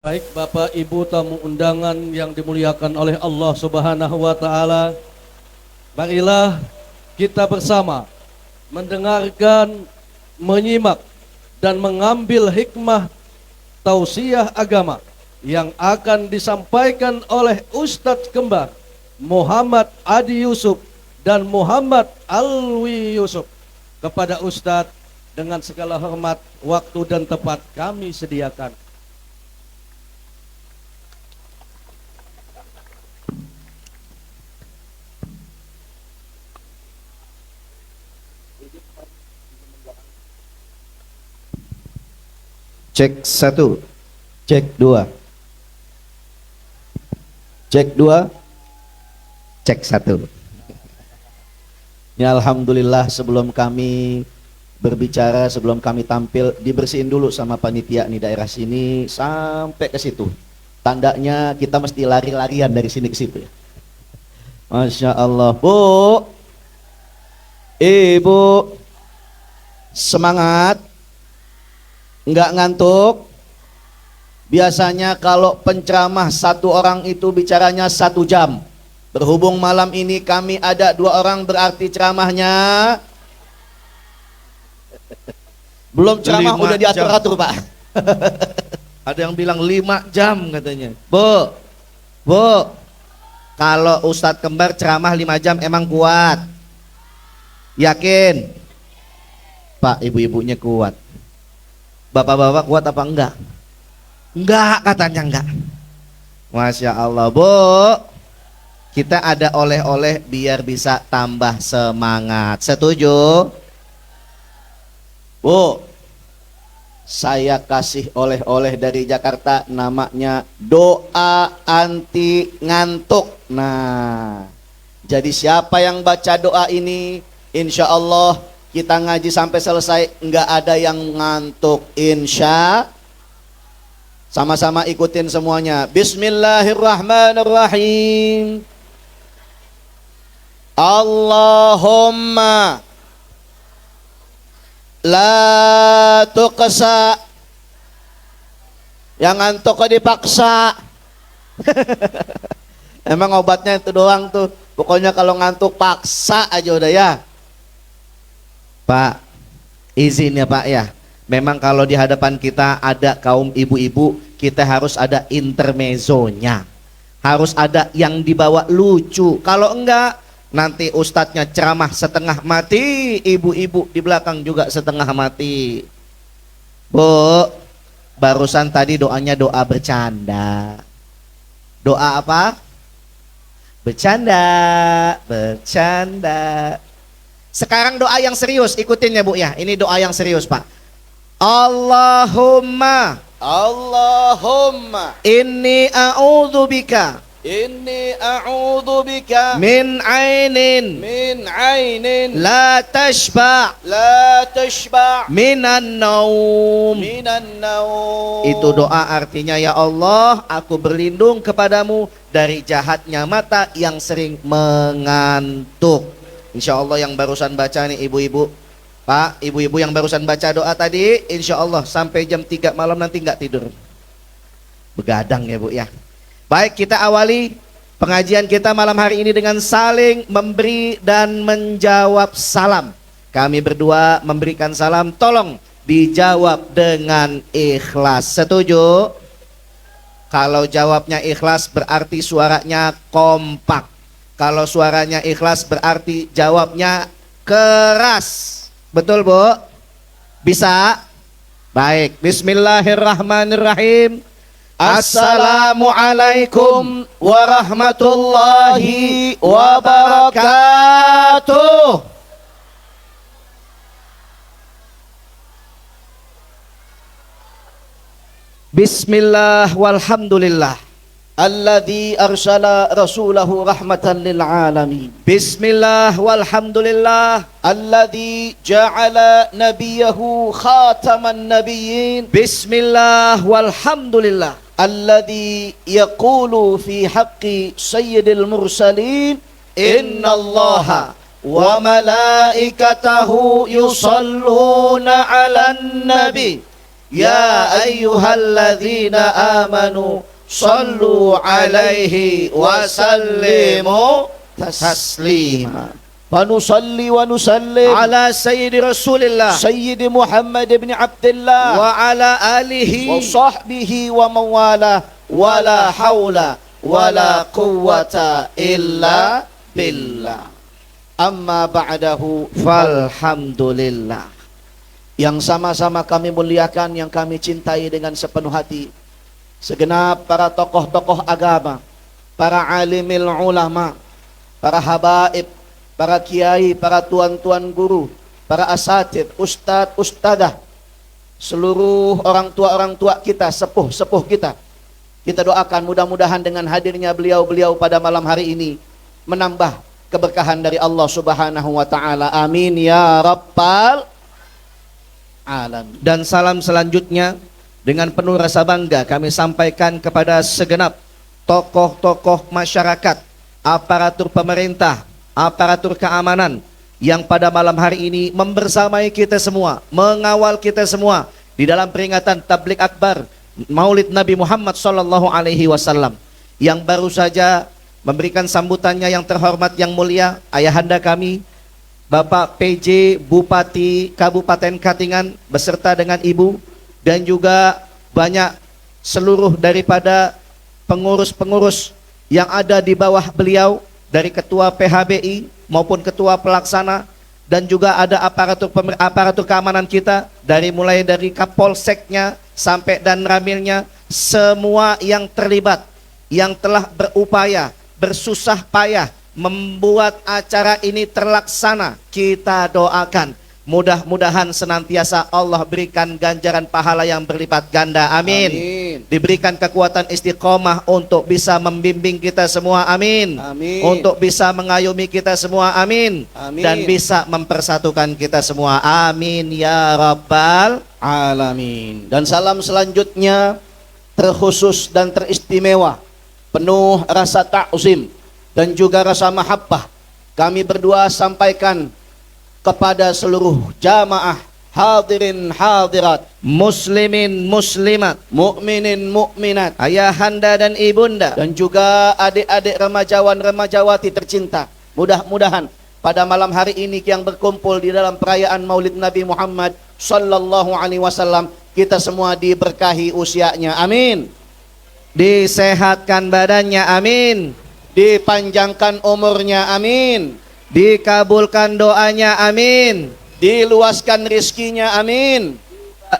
Baik Bapak Ibu tamu undangan yang dimuliakan oleh Allah Subhanahu wa taala, marilah kita bersama mendengarkan, menyimak dan mengambil hikmah tausiah agama yang akan disampaikan oleh Ustadz Kembar Muhammad Adi Yusuf dan Muhammad Alwi Yusuf. Kepada Ustadz dengan segala hormat, waktu dan tempat kami sediakan. Cek 1, cek 2, cek 2, cek 1. Ya alhamdulillah, sebelum kami berbicara, sebelum kami tampil, dibersihin dulu sama panitia nih daerah sini sampai ke situ. Tandanya kita mesti lari-larian dari sini ke situ ya. Masya Allah. Bu, Ibu, semangat. Enggak ngantuk. Biasanya kalau penceramah satu orang itu bicaranya 1 jam. Berhubung malam ini kami ada 2 orang, berarti ceramahnya belum ceramah udah diatur-atur Pak. Ada yang bilang 5 jam katanya. Bu, kalau Ustadz Kembar ceramah 5 jam emang kuat? Yakin? Pak, ibu-ibunya kuat. Bapak-bapak kuat apa enggak? Enggak, katanya enggak. Masya Allah. Bu, kita ada oleh-oleh biar bisa tambah semangat. Setuju? Bu, saya kasih oleh-oleh dari Jakarta, namanya doa anti ngantuk. Nah, jadi siapa yang baca doa ini, insya Allah kita ngaji sampai selesai nggak ada yang ngantuk, insya. Sama-sama ikutin semuanya. Bismillahirrahmanirrahim. Allahumma la tuqsa. Yang ngantuk kok dipaksa. Emang obatnya itu doang tuh. Pokoknya kalau ngantuk paksa aja udah ya. Pak, izin ya Pak ya. Memang kalau di hadapan kita ada kaum ibu-ibu, kita harus ada intermezzonya. Harus ada yang dibawa lucu. Kalau enggak, nanti ustadznya ceramah setengah mati, ibu-ibu di belakang juga setengah mati. Bu, barusan tadi doanya doa bercanda. Doa apa? Bercanda, bercanda. Sekarang doa yang serius, ikutin ya Bu ya. Ini doa yang serius Pak. Allahumma inni a'udzubika min ainin la tashba minan naum. Itu doa artinya, ya Allah, aku berlindung kepadamu dari jahatnya mata yang sering mengantuk. Insya Allah yang barusan baca nih ibu-ibu, Pak, ibu-ibu yang barusan baca doa tadi, insya Allah sampai jam 3 malam nanti nggak tidur. Begadang ya Bu ya. Baik, kita awali pengajian kita malam hari ini dengan saling memberi dan menjawab salam. Kami berdua memberikan salam, tolong dijawab dengan ikhlas. Setuju? Kalau jawabnya ikhlas berarti suaranya kompak. Kalau suaranya ikhlas berarti jawabnya keras. Betul Bu? Bisa? Baik, bismillahirrahmanirrahim. Assalamualaikum warahmatullahi wabarakatuh. Bismillah walhamdulillah. Alladzi arsala rasulahu rahmatan lil alamin. Bismillah walhamdulillah. Alladzi ja'ala nabiyahu khataman nabiyyin. Bismillah walhamdulillah. Alladzi yaqulu fi haqqi sayyidil mursalin, innallaha wa malaikatahu yusalluna 'alan nabi. Ya ayyuhalladzina amanu sallu alaihi wa sallimu taslima. Wa nusalli wa nusallim Ala sayyidi Rasulillah Sayyidi Muhammad ibn Abdullah wa ala alihi wa sahbihi wa mawala wala haula wala quwwata illa billah. Amma ba'dahu falhamdulillah. Yang sama-sama kami muliakan, yang kami cintai dengan sepenuh hati, segenap para tokoh-tokoh agama, para alimil ulama, para habaib, para kiai, para tuan-tuan guru, para asatid, ustadz, ustadzah, seluruh orang tua kita, sepuh-sepuh kita. Kita doakan mudah-mudahan dengan hadirnya beliau-beliau pada malam hari ini menambah keberkahan dari Allah Subhanahu wa taala. Amin ya rabbal alamin. Dan salam selanjutnya dengan penuh rasa bangga kami sampaikan kepada segenap tokoh-tokoh masyarakat, aparatur pemerintah, aparatur keamanan yang pada malam hari ini membersamai kita semua, mengawal kita semua di dalam peringatan Tabligh Akbar Maulid Nabi Muhammad sallallahu alaihi wasallam, yang baru saja memberikan sambutannya yang terhormat yang mulia ayahanda kami Bapak PJ Bupati Kabupaten Katingan beserta dengan Ibu, dan juga banyak seluruh daripada pengurus-pengurus yang ada di bawah beliau, dari Ketua PHBI maupun Ketua Pelaksana, dan juga ada aparatur keamanan kita, mulai dari Kapolseknya sampai dan Ramilnya, semua yang terlibat, yang telah berupaya, bersusah payah membuat acara ini terlaksana. Kita doakan mudah-mudahan senantiasa Allah berikan ganjaran pahala yang berlipat ganda. Amin. Amin. Diberikan kekuatan istiqomah untuk bisa membimbing kita semua. Amin. Amin. Untuk bisa mengayomi kita semua. Amin. Amin. Dan bisa mempersatukan kita semua. Amin ya rabbal alamin. Dan salam selanjutnya terkhusus dan teristimewa, penuh rasa ta'zim dan juga rasa mahabbah, kami berdua sampaikan kepada seluruh jamaah hadirin hadirat, muslimin muslimat, mukminin mukminat, ayahanda dan ibunda, dan juga adik-adik remajawan remajawati tercinta. Mudah-mudahan pada malam hari ini yang berkumpul di dalam perayaan Maulid Nabi Muhammad sallallahu alaihi wasallam, kita semua diberkahi usianya. Amin. Disehatkan badannya. Amin. Dipanjangkan umurnya. Amin. Dikabulkan doanya. Amin. Diluaskan rizkinya. Amin.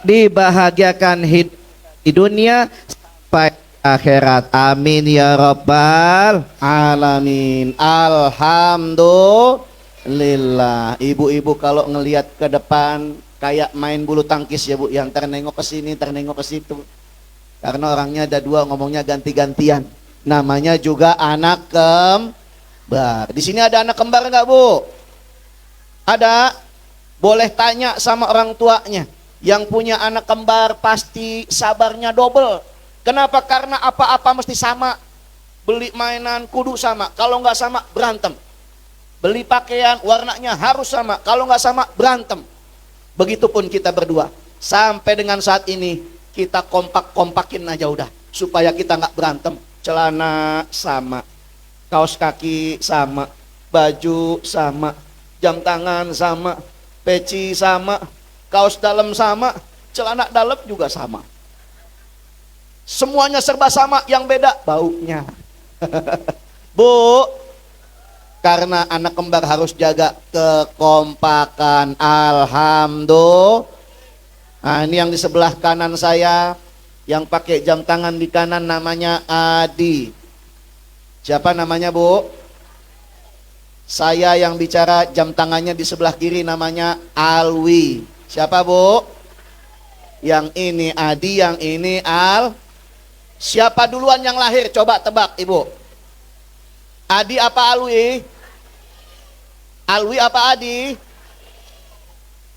Dibahagiakan hidup di dunia sampai akhirat. Amin ya rabbal alamin. Alhamdulillah. Ibu-ibu kalau ngelihat ke depan kayak main bulu tangkis ya Bu, yang ternengok ke sini, ternengok ke situ. Karena orangnya ada dua, ngomongnya ganti-gantian. Namanya juga anak kembar. Di sini ada anak kembar nggak Bu? Ada. Boleh tanya sama orang tuanya. Yang punya anak kembar pasti sabarnya double. Kenapa? Karena apa-apa mesti sama. Beli mainan kudu sama. Kalau nggak sama berantem. Beli pakaian warnanya harus sama. Kalau nggak sama berantem. Begitupun kita berdua. Sampai dengan saat ini kita kompak-kompakin aja udah. Supaya kita nggak berantem. Celana sama, kaos kaki sama, baju sama, jam tangan sama, peci sama, kaos dalam sama, celana dalam juga sama. Semuanya serba sama, yang beda baunya. Bu, karena anak kembar harus jaga kekompakan. Alhamdulillah. Nah, ini yang di sebelah kanan saya, yang pakai jam tangan di kanan namanya Adi. Siapa namanya Bu? Saya yang bicara, jam tangannya di sebelah kiri namanya Alwi. Siapa Bu? Yang ini Adi, yang ini Al. Siapa duluan yang lahir? Coba tebak Ibu. Adi apa Alwi? Alwi apa Adi?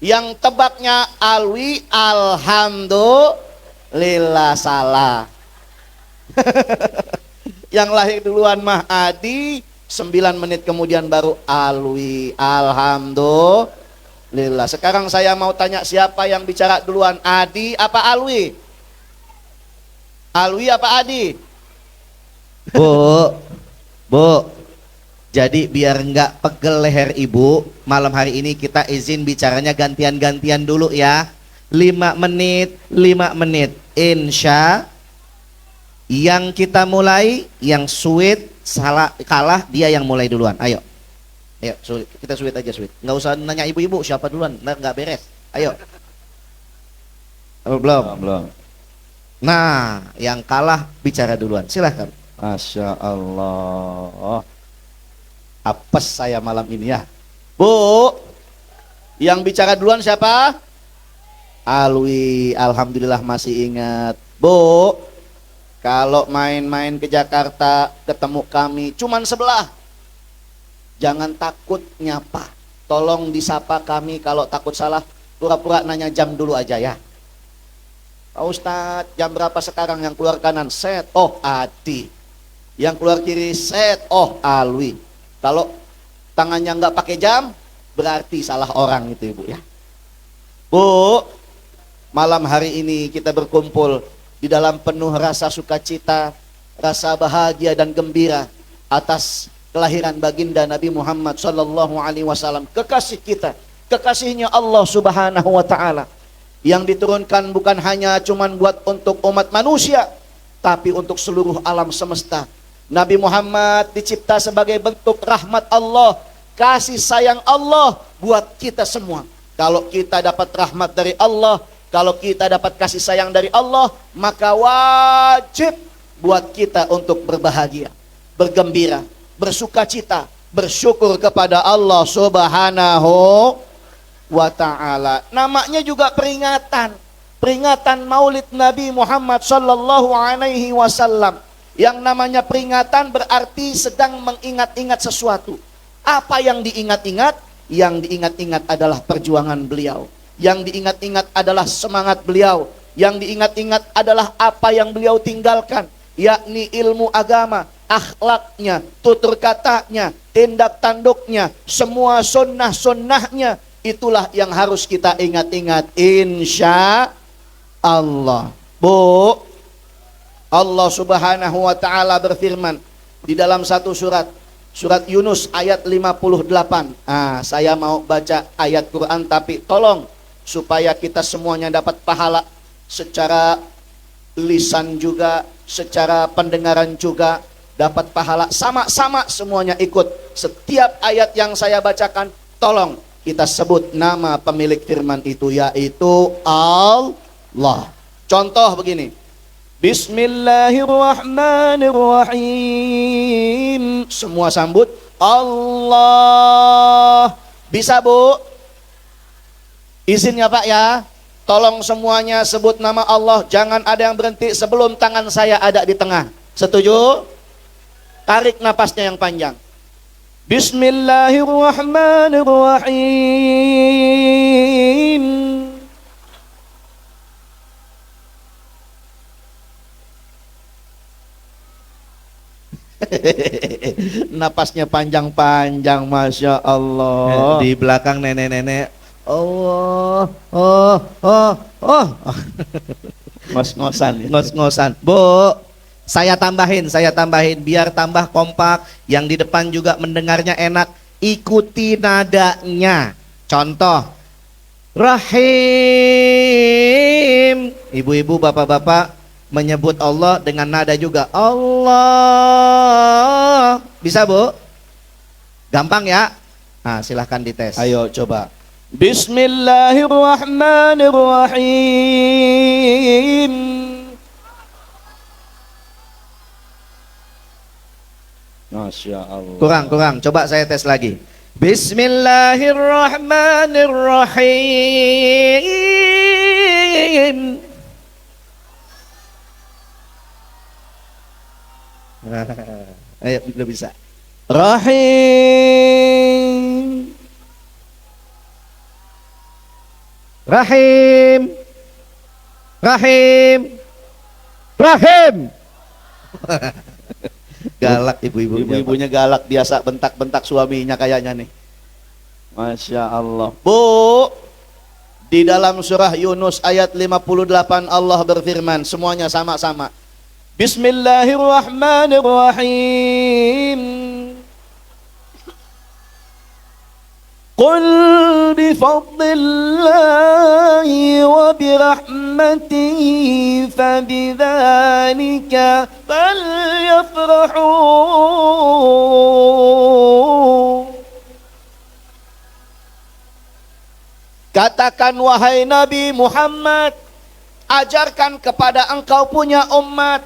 Yang tebaknya Alwi. Alhamdulillah, salah. Yang lahir duluan mah Adi, 9 menit kemudian baru Alwi. Alhamdulillah. Alhamdulillah. Sekarang saya mau tanya siapa yang bicara duluan, Adi apa Alwi? Alwi apa Adi? Bu, jadi biar nggak pegel leher ibu, malam hari ini kita izin bicaranya gantian-gantian dulu ya. 5 menit, 5 menit. Insya yang kita mulai, yang sweet kalah dia yang mulai duluan. Ayo, sweet. Kita sweet aja sweet. Nggak usah nanya ibu-ibu siapa duluan, nggak beres. Ayo. Belum. Nah, yang kalah bicara duluan. Silahkan. Masya Allah. Apes saya malam ini ya. Bu, yang bicara duluan siapa? Alwi, alhamdulillah masih ingat. Bu, kalau main-main ke Jakarta ketemu kami cuman sebelah. Jangan takut nyapa. Tolong disapa kami, kalau takut salah pura-pura nanya jam dulu aja ya. Pak Ustadz, jam berapa sekarang? Yang keluar kanan set, oh Adi. Yang keluar kiri set, oh Alwi. Kalau tangannya nggak pakai jam, berarti salah orang itu ibu ya. Bu, malam hari ini kita berkumpul di dalam penuh rasa sukacita, rasa bahagia dan gembira atas kelahiran baginda Nabi Muhammad sallallahu alaihi wasallam, kekasih kita, kekasihnya Allah Subhanahu wa taala, yang diturunkan bukan hanya cuman buat untuk umat manusia, tapi untuk seluruh alam semesta. Nabi Muhammad dicipta sebagai bentuk rahmat Allah, kasih sayang Allah buat kita semua. Kalau kita dapat rahmat dari Allah, kalau kita dapat kasih sayang dari Allah, maka wajib buat kita untuk berbahagia, bergembira, bersukacita, bersyukur kepada Allah Subhanahu wa ta'ala. Namanya juga peringatan Maulid Nabi Muhammad sallallahu alaihi wasallam. Yang namanya peringatan berarti sedang mengingat-ingat sesuatu. Apa yang diingat-ingat? Yang diingat-ingat adalah perjuangan beliau. Yang diingat-ingat adalah semangat beliau. Yang diingat-ingat adalah apa yang beliau tinggalkan, yakni ilmu agama, akhlaknya, tutur katanya, tindak tanduknya, semua sunnah-sunnahnya. Itulah yang harus kita ingat-ingat, insya Allah. Bu, Allah Subhanahu wa ta'ala berfirman di dalam satu surat Yunus ayat 58. Saya mau baca ayat Quran, tapi tolong supaya kita semuanya dapat pahala secara lisan juga, secara pendengaran juga dapat pahala, sama-sama semuanya ikut. Setiap ayat yang saya bacakan, tolong kita sebut nama pemilik firman itu, yaitu Allah. Contoh begini, Bismillahirrahmanirrahim. Semua sambut Allah. Bisa bu? Izinnya pak ya. Tolong semuanya sebut nama Allah. Jangan ada yang berhenti sebelum tangan saya ada di tengah. Setuju? Tarik napasnya yang panjang. Bismillahirrahmanirrahim. Napasnya panjang-panjang, Masya Allah. Di belakang nenek-nenek, Allah, ngos-ngosan, ngos-ngosan. Bu, saya tambahin biar tambah kompak. Yang di depan juga mendengarnya enak. Ikuti nadanya. Contoh, Rahim. Ibu-ibu, bapak-bapak menyebut Allah dengan nada juga. Allah. Bisa bu? Gampang ya? Silahkan dites. Ayo coba. Bismillahirrahmanirrahim. Masya Allah. Kurang. Coba saya tes lagi. Bismillahirrahmanirrahim. Ayo, udah bisa. Rahim. Rahim. Rahim. Rahim. Galak ibu-ibunya galak, biasa bentak-bentak suaminya kayaknya nih. Masya Allah. Bu, di dalam surah Yunus ayat 58 Allah berfirman, semuanya sama-sama. Bismillahirrahmanirrahim. Qul bifadlillahi wa birahmatihi fabidzalika falyafrahu. Katakan wahai Nabi Muhammad, ajarkan kepada engkau punya umat,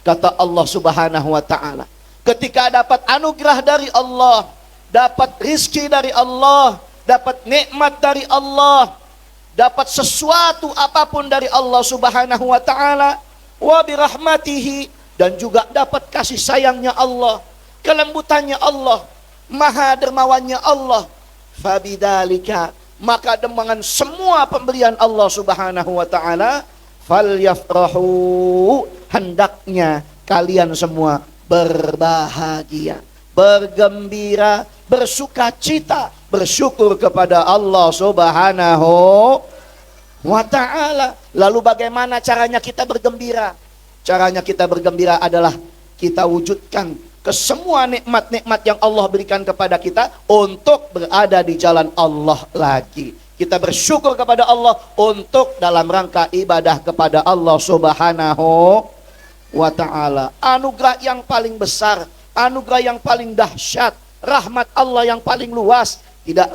kata Allah Subhanahu wa taala, ketika dapat anugerah dari Allah, dapat rizki dari Allah, dapat nikmat dari Allah, dapat sesuatu apapun dari Allah Subhanahu wa taala, wa birahmatihi, dan juga dapat kasih sayangnya Allah, kelembutannya Allah, maha dermawannya Allah, fabidzalika, maka dengan semua pemberian Allah Subhanahu wa taala, falyafrahu, hendaknya kalian semua berbahagia, bergembira, bersukacita, bersyukur kepada Allah Subhanahu wa taala. Lalu bagaimana caranya kita bergembira? Caranya kita bergembira adalah kita wujudkan ke semua nikmat-nikmat yang Allah berikan kepada kita untuk berada di jalan Allah lagi. Kita bersyukur kepada Allah untuk dalam rangka ibadah kepada Allah Subhanahu wa ta'ala. Anugerah yang paling besar, anugerah yang paling dahsyat, rahmat Allah yang paling luas, tidak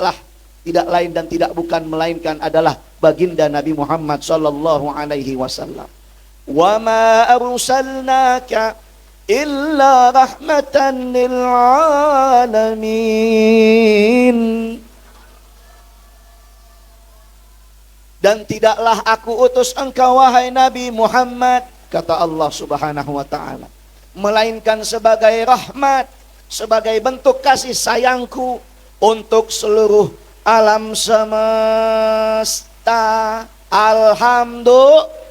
lain dan tidak bukan melainkan adalah baginda Nabi Muhammad sallallahu alaihi wasallam. Wa ma arsalnaka illa rahmatan lil alamin. Dan tidaklah aku utus engkau wahai Nabi Muhammad, kata Allah Subhanahu wa taala, melainkan sebagai rahmat, sebagai bentuk kasih sayangku untuk seluruh alam semesta. Alhamdulillah.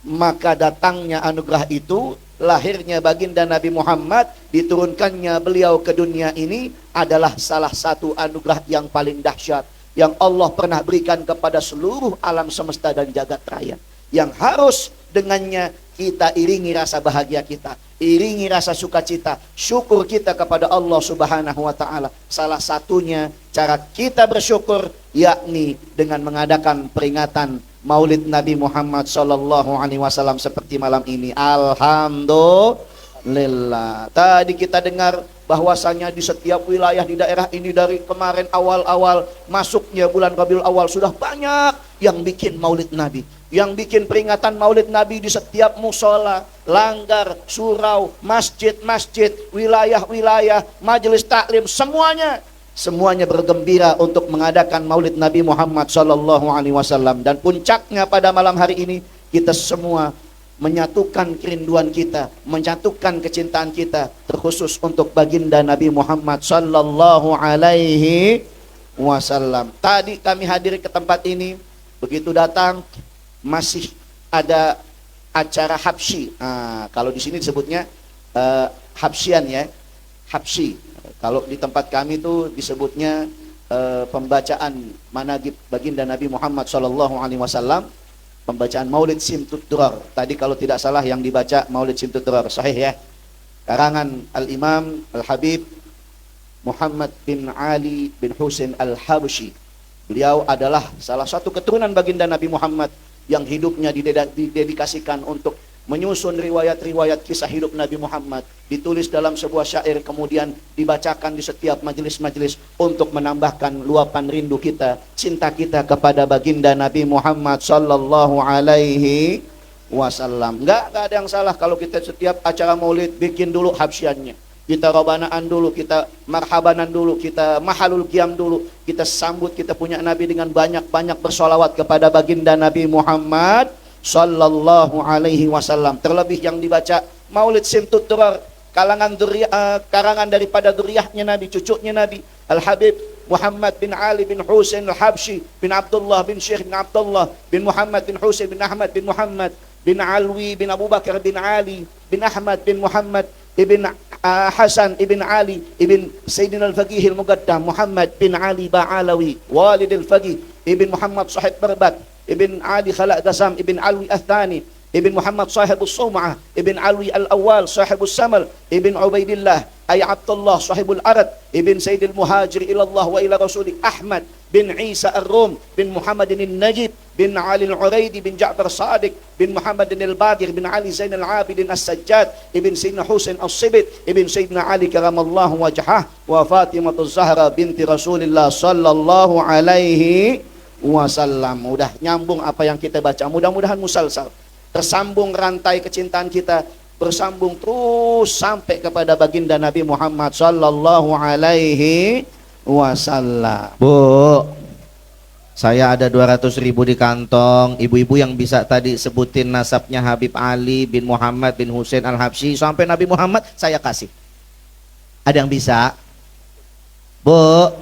Maka datangnya anugerah itu, lahirnya baginda Nabi Muhammad, diturunkannya beliau ke dunia ini adalah salah satu anugerah yang paling dahsyat yang Allah pernah berikan kepada seluruh alam semesta dan jagat raya, yang harus dengannya kita iringi rasa bahagia kita, iringi rasa sukacita, syukur kita kepada Allah Subhanahu wa taala. Salah satunya cara kita bersyukur yakni dengan mengadakan peringatan Maulid Nabi Muhammad sallallahu alaihi wasallam seperti malam ini. Alhamdulillah. Tadi kita dengar bahwasanya di setiap wilayah di daerah ini dari kemarin awal-awal masuknya bulan Rabiul Awal sudah banyak yang bikin Maulid Nabi, yang bikin peringatan Maulid Nabi di setiap musola, langgar, surau, masjid-masjid, wilayah-wilayah, majelis taklim, semuanya bergembira untuk mengadakan Maulid Nabi Muhammad sallallahu alaihi wasallam. Dan puncaknya pada malam hari ini kita semua menyatukan kerinduan kita, menyatukan kecintaan kita terkhusus untuk baginda Nabi Muhammad sallallahu alaihi wasallam. Tadi kami hadir ke tempat ini, begitu datang masih ada acara Habsyi. Kalau di sini disebutnya Habsyian ya, Habsyi. Kalau di tempat kami itu disebutnya pembacaan managib baginda Nabi Muhammad sallallahu alaihi wasallam, pembacaan Maulid Simtud Durar. Tadi kalau tidak salah yang dibaca Maulid Simtud Durar, sahih ya. Karangan Al-Imam Al-Habib Muhammad bin Ali bin Husain Al-Habsyi. Beliau adalah salah satu keturunan baginda Nabi Muhammad yang hidupnya didedikasikan untuk menyusun riwayat-riwayat kisah hidup Nabi Muhammad, ditulis dalam sebuah syair, kemudian dibacakan di setiap majelis-majelis untuk menambahkan luapan rindu kita, cinta kita kepada baginda Nabi Muhammad sallallahu alaihi wasallam. Enggak ada yang salah kalau kita setiap acara Maulid bikin dulu habsyiannya. Kita robanaan dulu, kita marhabanan dulu, kita mahalul qiyam dulu, kita sambut kita punya Nabi dengan banyak-banyak bersolawat kepada baginda Nabi Muhammad sallallahu alaihi wasallam. Terlebih yang dibaca Maulid Simtud Durar, karangan daripada dzurriyyahnya Nabi, cucunya Nabi, Al-Habib Muhammad bin Ali bin Husain Al-Habsyi bin Abdullah bin Syekh bin Abdullah bin Muhammad bin Husain bin Ahmad bin Muhammad bin Alwi bin Abu Bakar bin Ali bin Ahmad bin Muhammad ibn Hasan ibn Ali ibn Sayyidina al-Faqih al-Muqaddam Muhammad bin Ali Ba'alawi walid al-Faqih ibn Muhammad Sahib Barbat ibn Ali Khalaq Qasam ibn Alwi Athani ibn Muhammad Sahibus Sum'ah ibn Alwi al-Awwal Sahibus Samal ibn Ubaidillah ay Abdullah Sahibul Arad ibn Sayyidil Muhajir ila Allah wa ila Rasuli Ahmad bin Isa ar-Rum bin Muhammad al-Najib bin Ali al-Uraidi bin Ja'far Sadiq bin Muhammad al-Badir bin Ali Zain al-Abidin as-Sajjad ibn Sayyidina Husain as-Sibit ibn Sayyidina Ali karamallahu wajhah wa Fatimah az-Zahra binti Rasulillah sallallahu alaihi wasallam. Udah nyambung apa yang kita baca, mudah-mudahan musalsal tersambung rantai kecintaan kita, bersambung terus sampai kepada baginda Nabi Muhammad sallallahu alaihi wasallam. Bu, saya ada 200.000 di kantong. Ibu-ibu yang bisa tadi sebutin nasabnya Habib Ali bin Muhammad bin Husain Al-Habsyi sampai Nabi Muhammad, saya kasih. Ada yang bisa? Bu,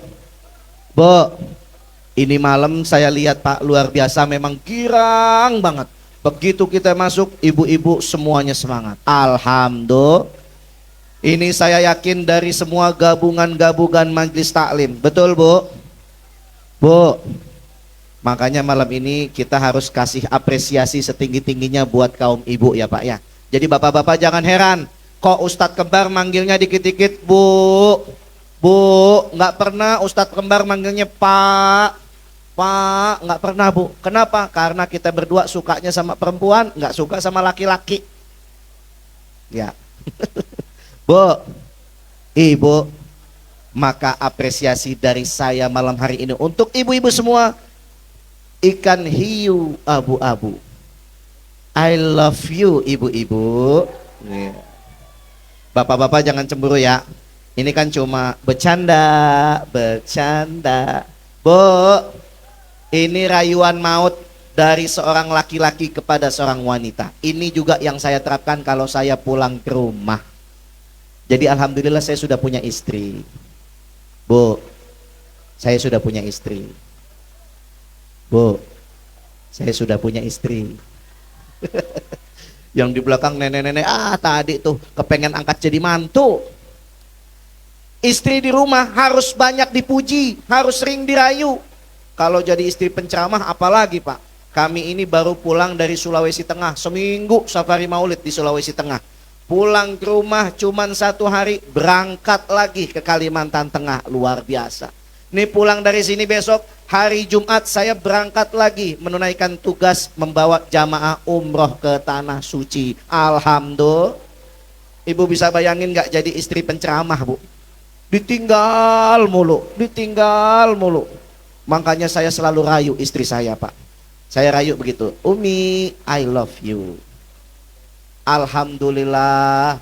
ini malam saya lihat Pak, luar biasa, memang girang banget. Begitu kita masuk, ibu-ibu semuanya semangat. Alhamdulillah. Ini saya yakin dari semua gabungan-gabungan majelis taklim. Betul, Bu? Bu. Makanya malam ini kita harus kasih apresiasi setinggi-tingginya buat kaum ibu ya Pak ya. Jadi bapak-bapak jangan heran, kok Ustadz Kembar manggilnya dikit-dikit Bu. Bu, nggak pernah Ustadz Kembar manggilnya Pak. Pak, nggak pernah Bu. Kenapa? Karena kita berdua sukanya sama perempuan, nggak suka sama laki-laki. Ya. Bu, Ibu, maka apresiasi dari saya malam hari ini untuk ibu-ibu semua. Ikan hiu abu-abu. I love you ibu-ibu. Ya. Bapak-bapak jangan cemburu ya. Ini kan cuma bercanda. Bu, ini rayuan maut dari seorang laki-laki kepada seorang wanita. Ini juga yang saya terapkan kalau saya pulang ke rumah. Jadi alhamdulillah saya sudah punya istri. Bu, saya sudah punya istri. Bu, saya sudah punya istri. Yang di belakang nenek-nenek, tadi tuh kepengen angkat jadi mantu. Istri di rumah harus banyak dipuji, harus sering dirayu. Kalau jadi istri penceramah apalagi Pak. Kami ini baru pulang dari Sulawesi Tengah, seminggu safari maulid di Sulawesi Tengah. Pulang ke rumah cuman 1 hari, berangkat lagi ke Kalimantan Tengah, luar biasa. Nih pulang dari sini besok, hari Jumat saya berangkat lagi menunaikan tugas membawa jamaah umroh ke Tanah Suci. Alhamdulillah. Ibu bisa bayangin gak jadi istri penceramah Bu? Ditinggal mulu. Makanya saya selalu rayu istri saya Pak. Saya rayu begitu, Umi, I love you. Alhamdulillah,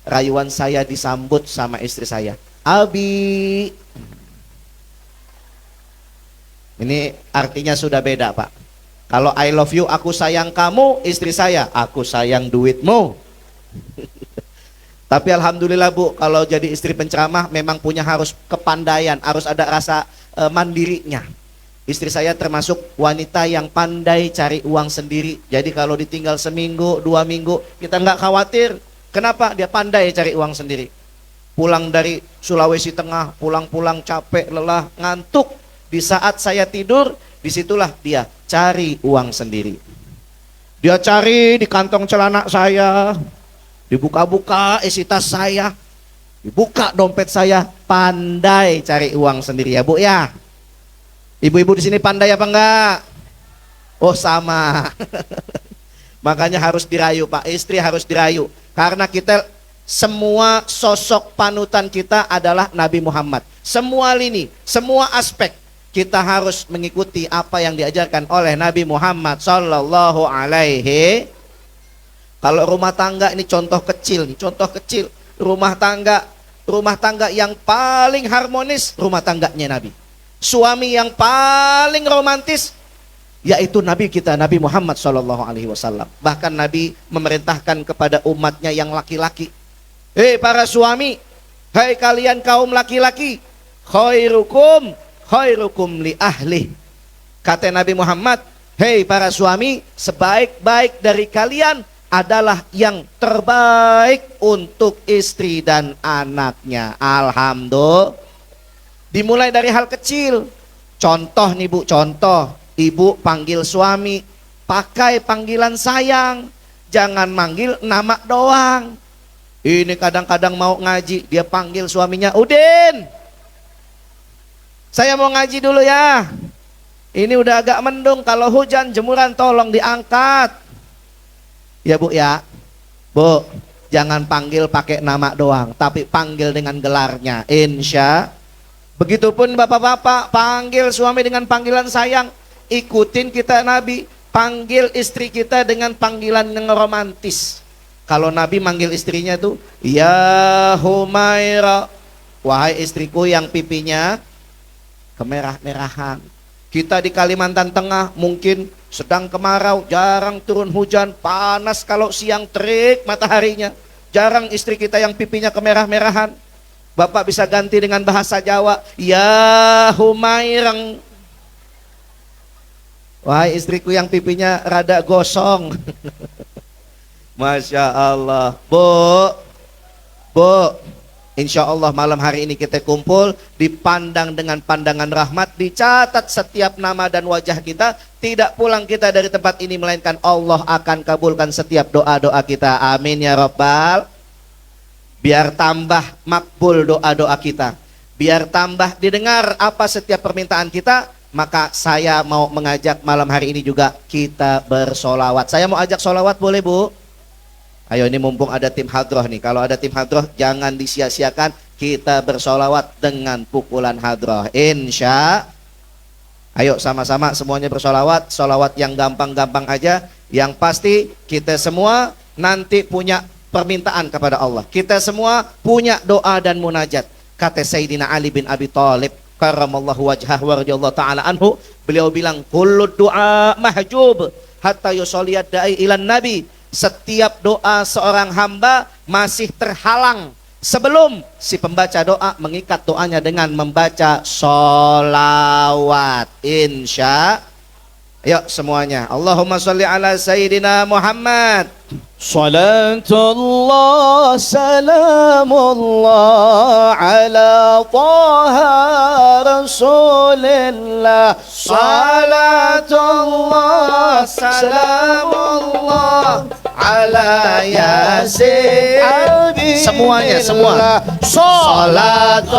rayuan saya disambut sama istri saya. Abi. Ini artinya sudah beda Pak. Kalau I love you, aku sayang kamu, istri saya, aku sayang duitmu. Tapi alhamdulillah Bu, kalau jadi istri penceramah memang punya harus kepandaian, harus ada rasa mandirinya. Istri saya termasuk wanita yang pandai cari uang sendiri. Jadi kalau ditinggal seminggu, 2 minggu, kita nggak khawatir. Kenapa? Dia pandai cari uang sendiri. Pulang dari Sulawesi Tengah, pulang-pulang capek, lelah, ngantuk. Di saat saya tidur, disitulah dia cari uang sendiri. Dia cari di kantong celana saya, dibuka-buka isi tas saya, dibuka dompet saya, pandai cari uang sendiri ya Bu ya. Ibu-ibu di sini pandai apa enggak? Oh sama. Makanya harus dirayu Pak, istri harus dirayu. Karena kita semua sosok panutan kita adalah Nabi Muhammad. Semua lini, semua aspek kita harus mengikuti apa yang diajarkan oleh Nabi Muhammad sallallahu alaihi. Kalau rumah tangga ini contoh kecil nih, contoh kecil. Rumah tangga yang paling harmonis, rumah tangganya Nabi. Suami yang paling romantis yaitu Nabi kita, Nabi Muhammad sallallahu alaihi wasallam. Bahkan Nabi memerintahkan kepada umatnya yang laki-laki, hei para suami, hai kalian kaum laki-laki, khairukum li ahli. Kata Nabi Muhammad, hei para suami, sebaik-baik dari kalian adalah yang terbaik untuk istri dan anaknya. Alhamdulillah. Dimulai dari hal kecil. Contoh nih Bu, contoh. Ibu panggil suami, pakai panggilan sayang. Jangan manggil nama doang. Ini kadang-kadang mau ngaji, dia panggil suaminya, Udin, saya mau ngaji dulu ya. Ini udah agak mendung, kalau hujan jemuran tolong diangkat. Ya Bu ya, Bu, jangan panggil pakai nama doang, tapi panggil dengan gelarnya. Insya. Begitupun bapak-bapak, panggil suami dengan panggilan sayang. Ikutin kita Nabi, panggil istri kita dengan panggilan yang romantis. Kalau Nabi manggil istrinya tuh, ya Humaira, wahai istriku yang pipinya kemerah-merahan. Kita di Kalimantan Tengah mungkin sedang kemarau, jarang turun hujan, panas kalau siang terik mataharinya. Jarang istri kita yang pipinya kemerah-merahan. Bapak bisa ganti dengan bahasa Jawa, ya Humairang, wahai istriku yang pipinya rada gosong. Masya Allah. Bu, insya Allah malam hari ini kita kumpul, dipandang dengan pandangan rahmat, dicatat setiap nama dan wajah kita. Tidak pulang kita dari tempat ini, melainkan Allah akan kabulkan setiap doa-doa kita. Amin ya Rabbal. Biar tambah makbul doa-doa kita, biar tambah didengar apa setiap permintaan kita, maka saya mau mengajak malam hari ini juga kita bersolawat. Saya mau ajak solawat, boleh Bu? Ayo, ini mumpung ada tim hadroh nih. Kalau ada tim hadroh jangan disia-siakan, kita bersolawat dengan pukulan hadroh. Insya. Ayo sama-sama semuanya bersolawat. Solawat yang gampang-gampang aja. Yang pasti kita semua nanti punya permintaan kepada Allah. Kita semua punya doa dan munajat. Kata Sayyidina Ali bin Abi Thalib karramallahu wajhah wa radhiyallahu ta'ala anhu, beliau bilang, kullu du'a mahjub hatta yusalliyad da'i ilan nabi. Setiap doa seorang hamba masih terhalang sebelum si pembaca doa mengikat doanya dengan membaca sholawat. Insya. Ayo semuanya, Allahumma sholli ala Sayyidina Muhammad. Salatullah salamullah ala Taha Rasulillah. Salatullah salamullah ala Yasin. Semuanya, semua. Salatullah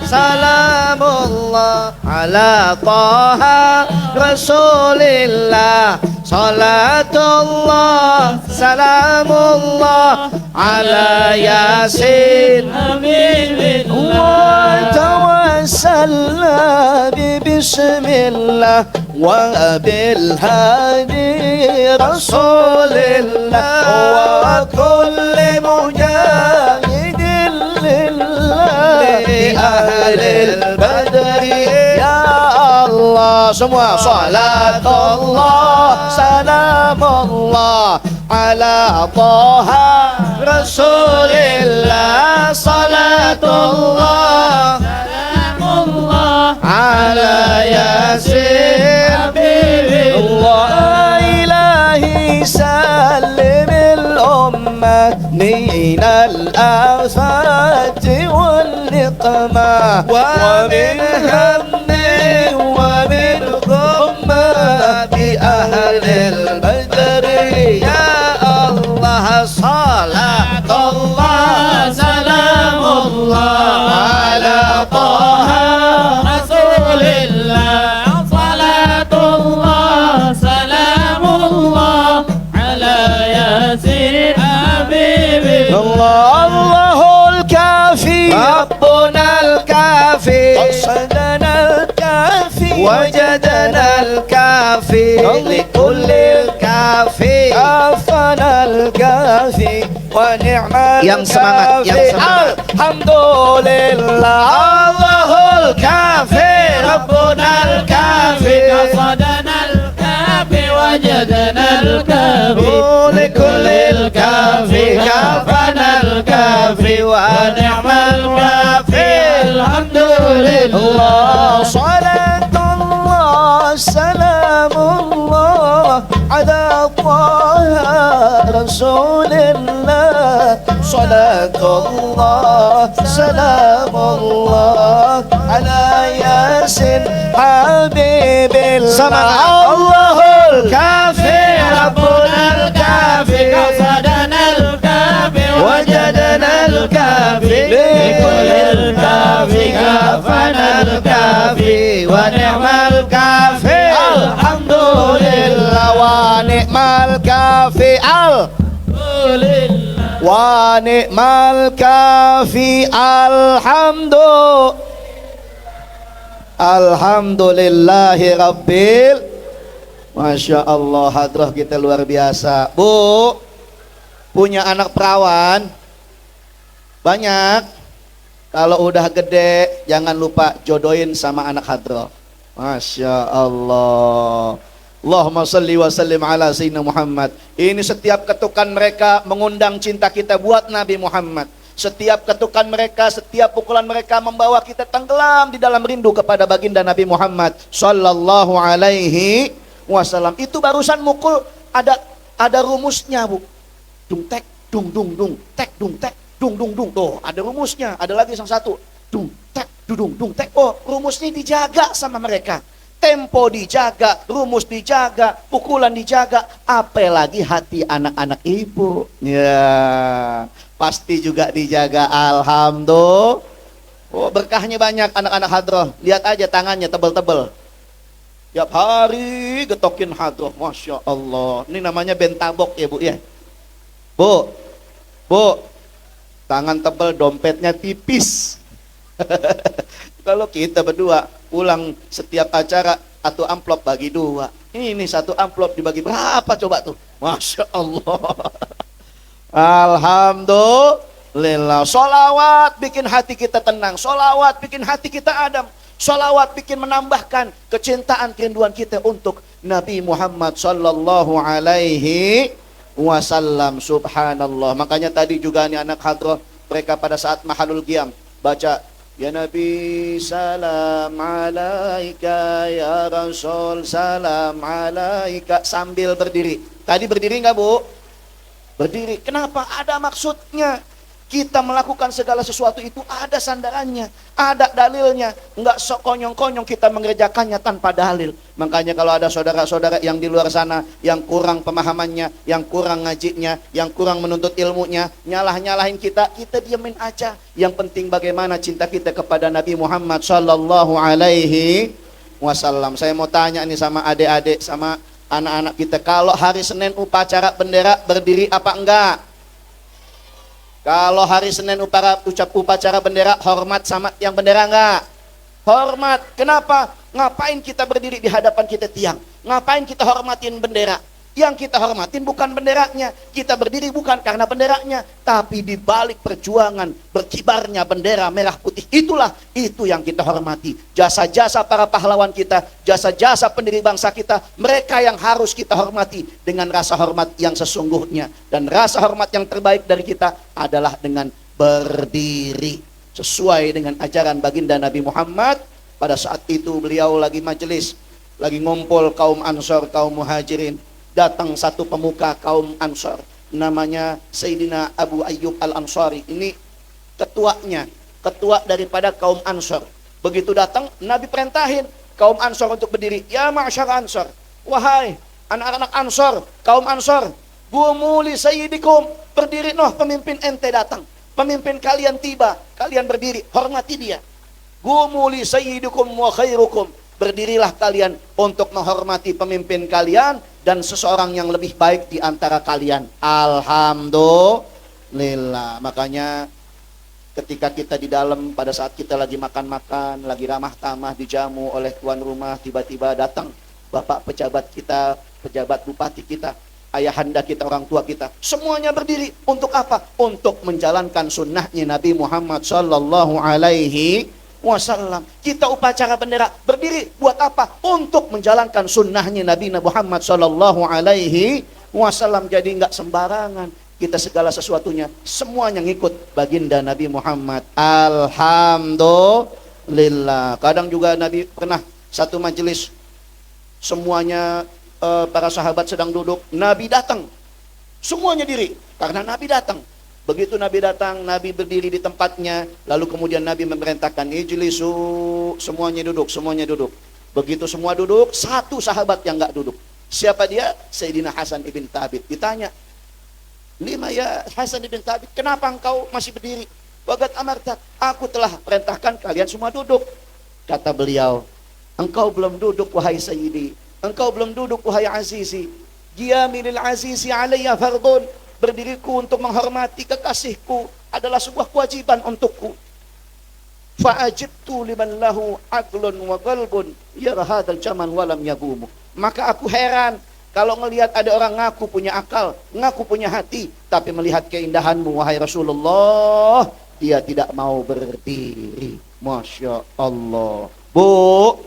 salamullah ala Taha Rasulillah. Salatullah salamullah ala Yasin Wa tawassalna bi bismillah wa bil hadi Rasulillah wa kulli mujahidin lillah li ahlil badri. Ya Allah, semua salatullah salamullah ala Taha Rasulillah. Salatullah salamullah ala Yasin Habibillah. Ilahi salimil ummah min al-afati wal niqmah wa min hammi wa min ghamma bi ahlil badri. Ya Allah, salatullah salamullah ala Taha Rasulillah. Salatullah salamullah ala Yasin Habibillah. Allahul kafi Rabbunal kafi qasadana al-kafi wajadana al-kafi likullil kafi afana al-kafi wa ni'mal Yang semangat, yang semangat. Alhamdulillah. Allahul kafi Rabbunal kafi قصدنا الكافي وجدنا الكافي لكل الكافي كافنا الكافي ونعم الكافي. الحمد لله. صلاة الله سلام الله على طه رسول الله صلاة الله سلام الله على ياسين حبيب الله الله الكافي ربنا الكافي قصدنا الكافي وجدنا الكافي لكل الكافي كافنا الكافي ونعم الكافي الحمد لله ونعم الكافي ونعم الكافي alhamdulillahi rabbil. Masya Allah, hadrah kita luar biasa. Bu, punya anak perawan banyak, kalau udah gede jangan lupa jodohin sama anak hadrah. Masya Allah. Allahumma salli wa sallim ala sayyidina Muhammad. Ini setiap ketukan mereka mengundang cinta kita buat Nabi Muhammad. Setiap ketukan mereka, setiap pukulan mereka membawa kita tenggelam di dalam rindu kepada baginda Nabi Muhammad sallallahu alaihi wasallam. Itu barusan mukul ada rumusnya, Bu. Dung tek dung dung dung tek dung tek dung dung dung. Tuh, ada rumusnya. Ada lagi yang satu. Dung tek dung dung tek. Oh, rumusnya dijaga sama mereka. Tempo dijaga, rumus dijaga, pukulan dijaga, apalagi hati anak-anak ibu. Ya, pasti juga dijaga. Alhamdulillah. Oh, berkahnya banyak anak-anak hadrah. Lihat aja tangannya tebel-tebel. Tiap hari getokin hadrah. Masya Allah. Ini namanya bentabok ya, Bu ya. Bu, tangan tebel, dompetnya tipis. Kalau kita berdua pulang setiap acara atau amplop bagi dua. Ini satu amplop dibagi berapa coba tuh? Masya Allah. Alhamdulillah. Sholawat bikin hati kita tenang. Sholawat bikin hati kita adem. Sholawat bikin menambahkan kecintaan, kerinduan kita untuk Nabi Muhammad sallallahu alaihi wasallam. Subhanallah. Makanya tadi juga nih anak hadrah, mereka pada saat mahalul qiyam baca ya Nabi salam alaika, ya Rasul salam alaika, sambil berdiri. Tadi berdiri nggak, Bu? Berdiri. Kenapa? Ada maksudnya. Kita melakukan segala sesuatu itu ada sandarannya, ada dalilnya. Enggak sok konyong-konyong kita mengerjakannya tanpa dalil. Makanya kalau ada saudara-saudara yang di luar sana yang kurang pemahamannya, yang kurang ngajinya, yang kurang menuntut ilmunya, nyalah-nyalahin kita diamin aja. Yang penting bagaimana cinta kita kepada Nabi Muhammad sallallahu alaihi wasallam. Saya mau tanya nih sama adik-adik, sama anak-anak kita, kalau hari Senin upacara bendera berdiri apa enggak? Kalau hari Senin upacara bendera hormat sama yang bendera enggak? Hormat. Kenapa? Ngapain kita berdiri di hadapan kita tiang? Ngapain kita hormatin bendera? Yang kita hormatin bukan benderanya. Kita berdiri bukan karena benderanya, tapi di balik perjuangan berkibarnya bendera merah putih itu yang kita hormati. Jasa-jasa para pahlawan kita, jasa-jasa pendiri bangsa kita, mereka yang harus kita hormati dengan rasa hormat yang sesungguhnya. Dan rasa hormat yang terbaik dari kita adalah dengan berdiri sesuai dengan ajaran baginda Nabi Muhammad. Pada saat itu beliau lagi majelis, lagi ngumpul kaum Ansor, kaum Muhajirin. Datang satu pemuka kaum Ansor, namanya Sayyidina Abu Ayyub Al-Ansari. Ini ketua daripada kaum Ansor. Begitu datang, Nabi perintahin kaum Ansor untuk berdiri. Ya ma'syar Ansor, wahai anak-anak Ansor, kaum Ansor, gumuli sayyidikum, berdiri. Noh, pemimpin ente datang, pemimpin kalian tiba, kalian berdiri, hormati dia. Gumuli sayyidikum wa khairukum, berdirilah kalian untuk menghormati pemimpin kalian dan seseorang yang lebih baik di antara kalian. Alhamdulillah. Makanya ketika kita di dalam, pada saat kita lagi makan-makan, lagi ramah tamah dijamu oleh tuan rumah, tiba-tiba datang bapak pejabat kita, pejabat bupati kita, ayahanda kita, orang tua kita, semuanya berdiri. Untuk apa? Untuk menjalankan sunnahnya Nabi Muhammad sallallahu alaihi wasallam. Kita upacara bendera berdiri buat apa? Untuk menjalankan sunnahnya Nabi Muhammad sallallahu alaihi wasallam. Jadi nggak sembarangan kita, segala sesuatunya semuanya ngikut baginda Nabi Muhammad. Alhamdulillah. Kadang juga Nabi pernah satu majelis Semuanya para sahabat sedang duduk, Nabi datang. Semuanya diri, karena Nabi datang. Begitu Nabi datang, Nabi berdiri di tempatnya, lalu kemudian Nabi memerintahkan, ijlisu, semuanya duduk, semuanya duduk. Begitu semua duduk, satu sahabat yang enggak duduk. Siapa dia? Sayyidina Hasan ibn Thabit. Ditanya, lima ya Hasan ibn Thabit, kenapa engkau masih berdiri? Wagat amartak, aku telah perintahkan kalian semua duduk. Kata beliau, engkau belum duduk wahai Sayyidi, engkau belum duduk wahai Azizi. Qiyaminil Azizi alayya fardun, berdiriku untuk menghormati kekasihku adalah sebuah kewajiban untukku. Fa'ajibtu liman lahu aqlun wa qalbun yara hadzal jaman walam yagumu. Maka aku heran kalau melihat ada orang ngaku punya akal, ngaku punya hati, tapi melihat keindahanmu wahai Rasulullah, dia tidak mau berdiri. Masya Allah. Bu,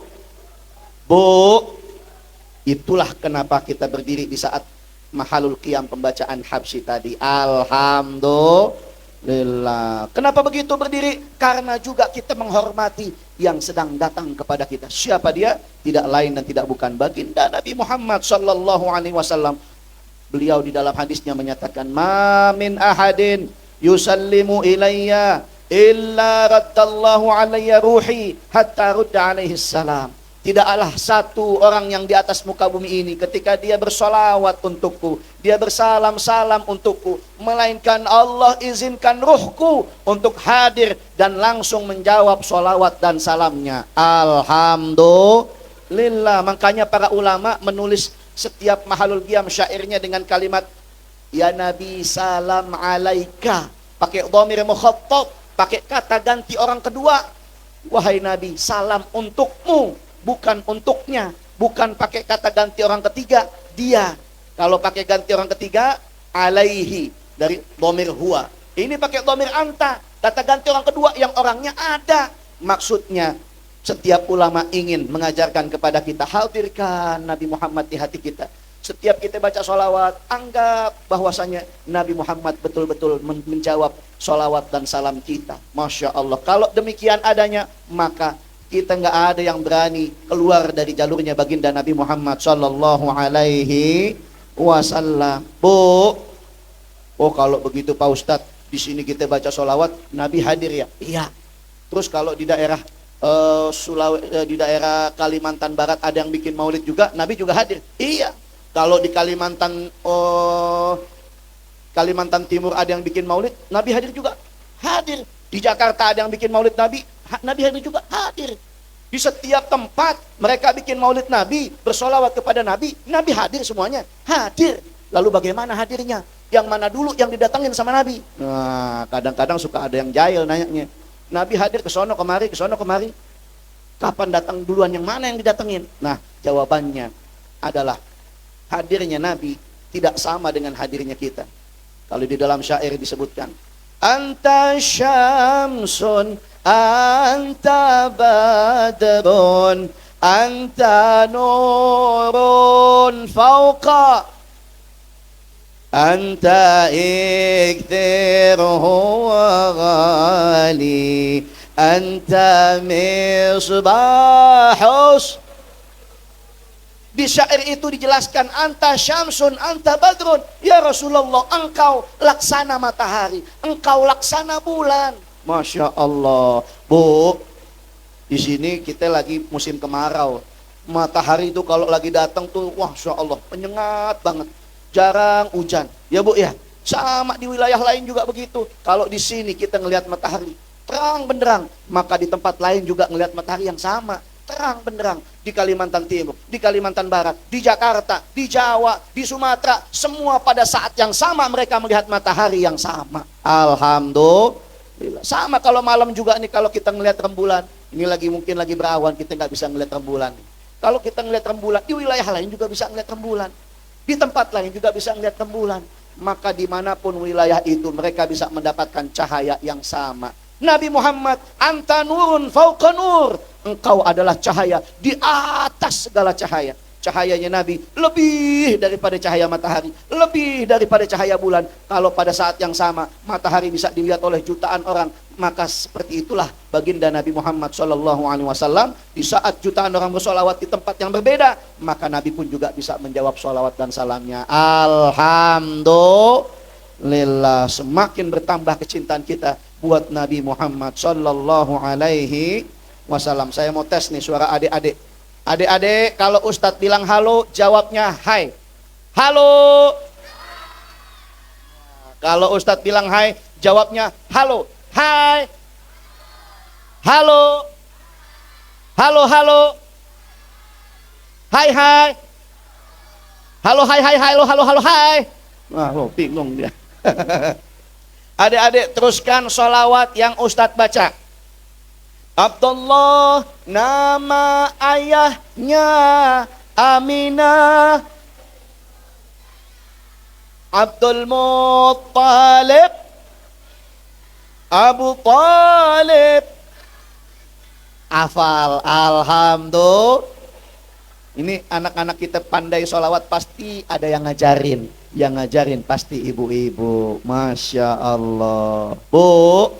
itulah kenapa kita berdiri di saat mahalul qiyam pembacaan habsyi tadi. Alhamdulillah. Kenapa begitu berdiri? Karena juga kita menghormati yang sedang datang kepada kita. Siapa dia? Tidak lain dan tidak bukan baginda Nabi Muhammad sallallahu alaihi wasallam. Beliau di dalam hadisnya menyatakan, "Ma min ahadin yusallimu ilayya illa raddallahu alayya ruhi hatta rudda alaihi salam." Tidaklah satu orang yang di atas muka bumi ini ketika dia bersolawat untukku, dia bersalam-salam untukku, melainkan Allah izinkan ruhku untuk hadir dan langsung menjawab solawat dan salamnya. Alhamdulillah. Makanya para ulama menulis setiap mahalul qiyam syairnya dengan kalimat, ya Nabi salam alaika, pakai dhamir mukhattab, pakai kata ganti orang kedua. Wahai Nabi, salam untukmu, bukan untuknya. Bukan pakai kata ganti orang ketiga, dia. Kalau pakai ganti orang ketiga, alaihi, dari dhamir huwa. Ini pakai dhamir anta, kata ganti orang kedua yang orangnya ada. Maksudnya setiap ulama ingin mengajarkan kepada kita, hadirkan Nabi Muhammad di hati kita. Setiap kita baca sholawat, anggap bahwasanya Nabi Muhammad betul-betul menjawab sholawat dan salam kita. Masya Allah. Kalau demikian adanya, maka kita nggak ada yang berani keluar dari jalurnya baginda Nabi Muhammad sallallahu alaihi wasallam. Oh kalau begitu Pak Ustadz, di sini kita baca sholawat, Nabi hadir ya? Iya. Terus kalau di daerah di daerah Kalimantan Barat ada yang bikin maulid juga, Nabi juga hadir. Iya. Kalau di Kalimantan Timur ada yang bikin maulid, Nabi hadir juga. Hadir. Di Jakarta ada yang bikin maulid Nabi hadir juga, hadir. Di setiap tempat mereka bikin maulid Nabi, bersolawat kepada Nabi, Nabi hadir semuanya, hadir. Lalu bagaimana hadirnya? Yang mana dulu yang didatangin sama Nabi? Nah, kadang-kadang suka ada yang jahil nanyanya. Nabi hadir ke sono kemari, ke sono kemari. Kapan datang duluan, yang mana yang didatengin? Nah, jawabannya adalah hadirnya Nabi tidak sama dengan hadirnya kita. Kalau di dalam syair disebutkan, anta syamsun, anta badrun, anta nurun fauqa, anta ikthirhu wa ghali, anta misbahus. Di syair itu dijelaskan, anta syamsun, anta badrun. Ya Rasulullah, engkau laksana matahari, engkau laksana bulan. Masya Allah. Bu, di sini kita lagi musim kemarau. Matahari itu kalau lagi datang tuh, Masya Allah, penyengat banget. Jarang hujan. Ya Bu ya, sama di wilayah lain juga begitu. Kalau di sini kita ngelihat matahari terang benderang, maka di tempat lain juga ngelihat matahari yang sama, terang benderang. Di Kalimantan Timur, di Kalimantan Barat, di Jakarta, di Jawa, di Sumatera, semua pada saat yang sama mereka melihat matahari yang sama. Alhamdulillah. Sama kalau malam juga nih, kalau kita ngelihat rembulan, ini mungkin lagi berawan, kita nggak bisa ngelihat rembulan. Kalau kita ngelihat rembulan, di wilayah lain juga bisa ngelihat rembulan, di tempat lain juga bisa ngelihat rembulan. Maka dimanapun wilayah itu mereka bisa mendapatkan cahaya yang sama. Nabi Muhammad, anta nurun fauqa nur, engkau adalah cahaya di atas segala cahaya. cahayanya Nabi lebih daripada cahaya matahari, lebih daripada cahaya bulan. Kalau pada saat yang sama matahari bisa dilihat oleh jutaan orang, maka seperti itulah baginda Nabi Muhammad SAW. Di saat jutaan orang bersolawat di tempat yang berbeda, maka Nabi pun juga bisa menjawab solawat dan salamnya. Alhamdulillah, semakin bertambah kecintaan kita buat Nabi Muhammad SAW. Saya mau tes nih suara adik-adik. Adik-adik, kalau Ustadz bilang halo, jawabnya hai. Halo. Kalau Ustadz bilang hai, jawabnya halo. Hai. Halo. Halo, halo. Hai, hai. Halo, hai, hai, halo, halo, halo, hai. Wah, lo bingung dia. Adik-adik, teruskan sholawat yang Ustadz baca. Abdullah nama ayahnya Aminah, Abdul Muttalib Abu Talib. Hafal, alhamdulillah. Ini anak-anak kita pandai sholawat, pasti ada yang ngajarin. Yang ngajarin pasti ibu-ibu. Masya Allah. Bu,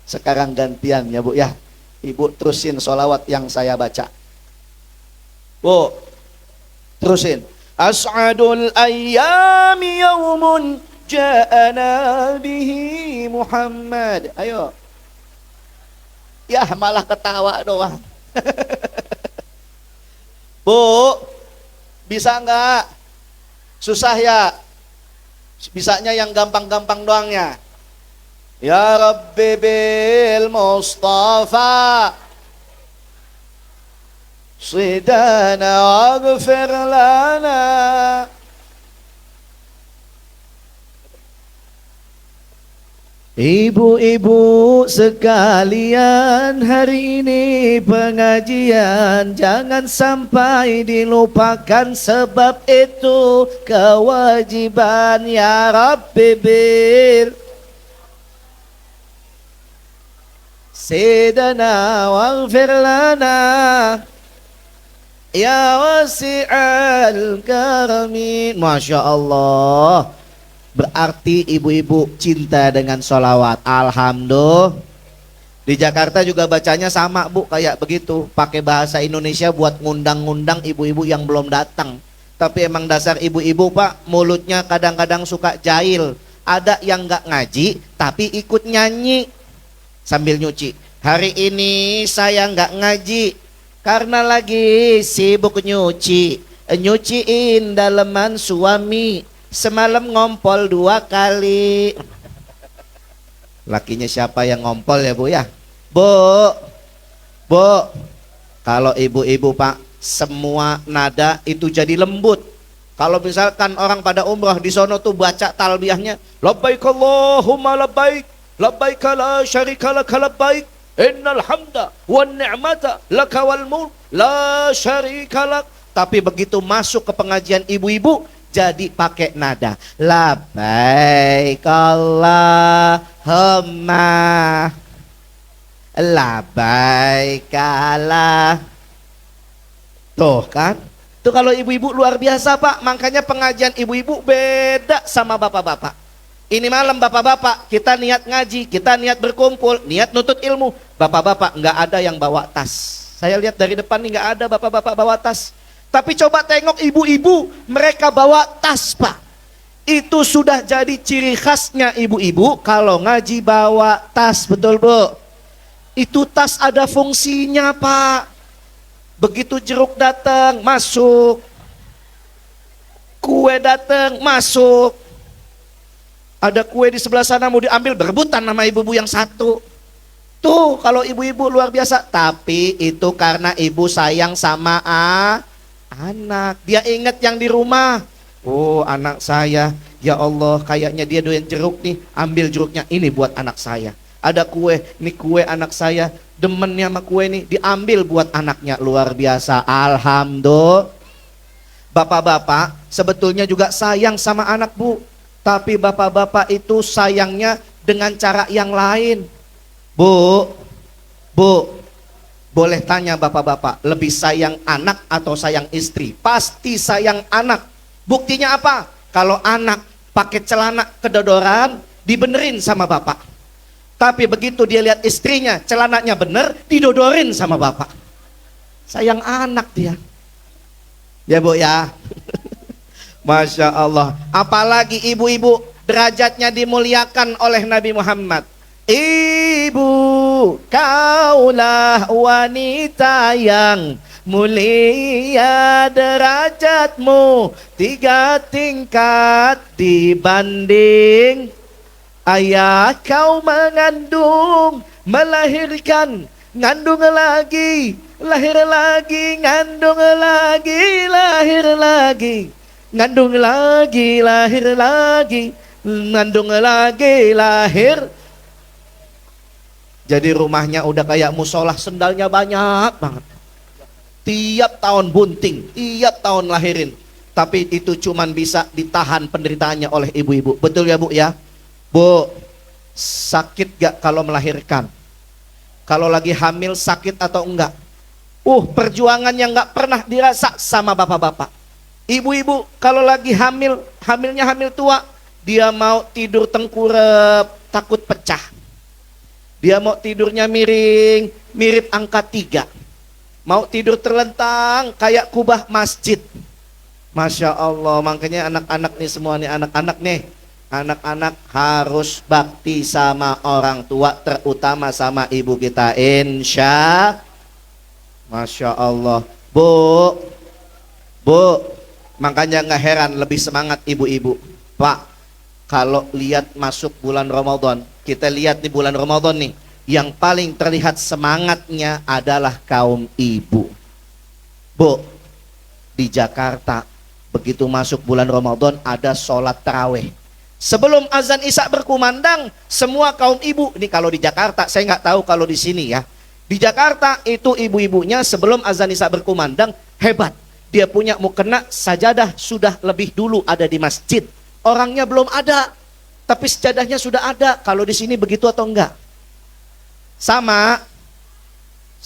sekarang gantian ya Bu ya. Ibu terusin sholawat yang saya baca. Bu, terusin. As'adul ayyami yawmun ja'ana bihi Muhammad. Ayo. Ya malah ketawa doang. Bu, bisa enggak? Susah ya? Bisanya yang gampang-gampang doangnya. Ya Rabbi bil Mustafa Sidana waghfir lana. Ibu-ibu sekalian, hari ini pengajian jangan sampai dilupakan, sebab itu kewajiban. Ya Rabbi bil Sidana waghfir lana ya wasi'al karami. Masya Allah. Berarti ibu-ibu cinta dengan sholawat. Alhamdulillah. Di Jakarta juga bacanya sama Bu, kayak begitu. Pakai bahasa Indonesia buat ngundang-ngundang ibu-ibu yang belum datang. Tapi emang dasar ibu-ibu Pak, mulutnya kadang-kadang suka jahil. Ada yang gak ngaji tapi ikut nyanyi sambil nyuci. Hari ini saya nggak ngaji karena lagi sibuk nyuci. Nyuciin daleman suami, semalam ngompol 2 kali. Lakinya siapa yang ngompol ya Bu ya? Bu, kalau ibu-ibu Pak, semua nada itu jadi lembut. Kalau misalkan orang pada umroh di sono tuh baca talbiyahnya, labbaik Allahumma labbaik, labbaik la syarika laka labbaik, innal hamda wan ni'mata laka wal mulk la syarika lak. Tapi begitu masuk ke pengajian ibu-ibu jadi pakai nada labbaik Allahumma labbaik Allah. Tuh kan? Tuh kalau ibu-ibu luar biasa Pak. Makanya pengajian ibu-ibu beda sama bapak-bapak. Ini malam bapak-bapak kita niat ngaji, kita niat berkumpul, niat nutut ilmu. Bapak-bapak nggak ada yang bawa tas. Saya lihat dari depan nih nggak ada bapak-bapak bawa tas. Tapi coba tengok ibu-ibu, mereka bawa tas Pak. Itu sudah jadi ciri khasnya ibu-ibu kalau ngaji bawa tas, betul Bu? Itu tas ada fungsinya Pak. Begitu jeruk datang, masuk. Kue datang, masuk. Ada kue di sebelah sana mau diambil, berebutan sama ibu-ibu yang satu. Tuh kalau ibu-ibu luar biasa. Tapi itu karena ibu sayang sama anak. Dia ingat yang di rumah. Oh anak saya, ya Allah kayaknya dia doyan jeruk nih. Ambil jeruknya, ini buat anak saya. Ada kue, ini kue anak saya. Demennya sama kue nih, diambil buat anaknya. Luar biasa, alhamdulillah. Bapak-bapak sebetulnya juga sayang sama anak Bu. Tapi bapak-bapak itu sayangnya dengan cara yang lain. Bu, Boleh tanya bapak-bapak, lebih sayang anak atau sayang istri? Pasti sayang anak. Buktinya apa? Kalau anak pakai celana kedodoran, dibenerin sama bapak. Tapi begitu dia lihat istrinya, celananya bener, didodorin sama bapak. Sayang anak dia. Ya bu ya. Masya Allah. Apalagi ibu-ibu, derajatnya dimuliakan oleh Nabi Muhammad. Ibu, kaulah wanita yang mulia, derajatmu 3 tingkat dibanding ayah. Kau mengandung, melahirkan, ngandung lagi, lahir lagi, ngandung lagi, lahir lagi, ngandung lagi, lahir lagi, ngandung lagi, lahir. Jadi rumahnya udah kayak musola, sendalnya banyak banget. Tiap tahun bunting, tiap tahun lahirin. Tapi itu cuman bisa ditahan penderitaannya oleh ibu-ibu. Betul ya bu ya? Bu, sakit gak kalau melahirkan? Kalau lagi hamil sakit atau enggak? Perjuangan yang gak pernah dirasa sama bapak-bapak. Ibu-ibu kalau lagi hamil, hamilnya hamil tua, dia mau tidur tengkurap, takut pecah. Dia mau tidurnya miring, mirip angka 3. Mau tidur terlentang kayak kubah masjid. Masya Allah, makanya anak-anak nih semua nih, anak-anak nih, anak-anak harus bakti sama orang tua, terutama sama ibu kita. Masya Allah. Bu, makanya nggak heran lebih semangat ibu-ibu. Pak, kalau lihat masuk bulan Ramadan, kita lihat di bulan Ramadan nih, yang paling terlihat semangatnya adalah kaum ibu. Bu, di Jakarta begitu masuk bulan Ramadan ada sholat taraweh. Sebelum azan Isya berkumandang, semua kaum ibu, ini kalau di Jakarta, saya nggak tahu kalau di sini ya. Di Jakarta itu ibu-ibunya sebelum azan Isya berkumandang hebat. Dia punya mukena sajadah sudah lebih dulu ada di masjid. Orangnya belum ada, tapi sajadahnya sudah ada. Kalau di sini begitu atau enggak? Sama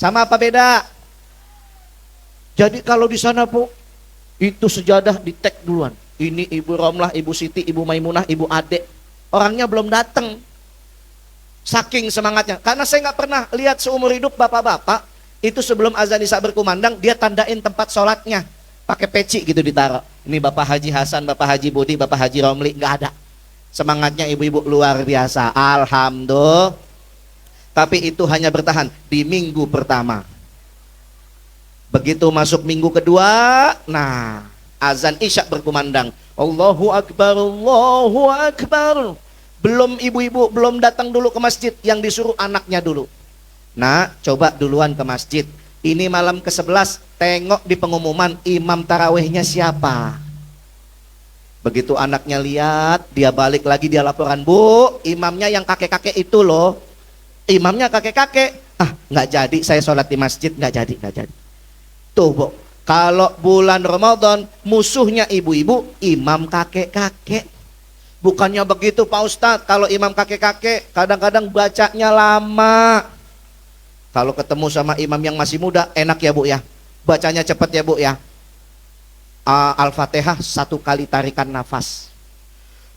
apa beda? Jadi kalau di sana bu, itu sejadah di-tag duluan. Ini Ibu Romlah, Ibu Siti, Ibu Maimunah, Ibu Ade. Orangnya belum datang. Saking semangatnya. Karena saya nggak pernah lihat seumur hidup bapak-bapak itu sebelum azan Isya berkumandang dia tandain tempat sholatnya pakai peci gitu ditaruh. Ini Bapak Haji Hasan, Bapak Haji Budi, Bapak Haji Romli, nggak ada. Semangatnya ibu-ibu luar biasa. Alhamdulillah. Tapi itu hanya bertahan di minggu pertama. Begitu masuk minggu kedua, nah azan Isya berkumandang. Allahu Akbar, Allahu Akbar. Belum ibu-ibu, belum datang dulu ke masjid, yang disuruh anaknya dulu. Nah, coba duluan ke masjid. Ini malam ke-11, tengok di pengumuman imam tarawehnya siapa. Begitu anaknya lihat, dia balik lagi, dia laporan, Bu, imamnya yang kakek-kakek itu loh. Imamnya kakek-kakek. Nggak jadi, saya sholat di masjid, nggak jadi. Tuh, Bu, kalau bulan Ramadan, musuhnya ibu-ibu, imam kakek-kakek. Bukannya begitu Pak Ustadz, kalau imam kakek-kakek kadang-kadang bacanya lama. Kalau ketemu sama imam yang masih muda, enak ya Bu ya. Bacanya cepat ya Bu ya. Al-Fatihah 1 kali tarikan nafas.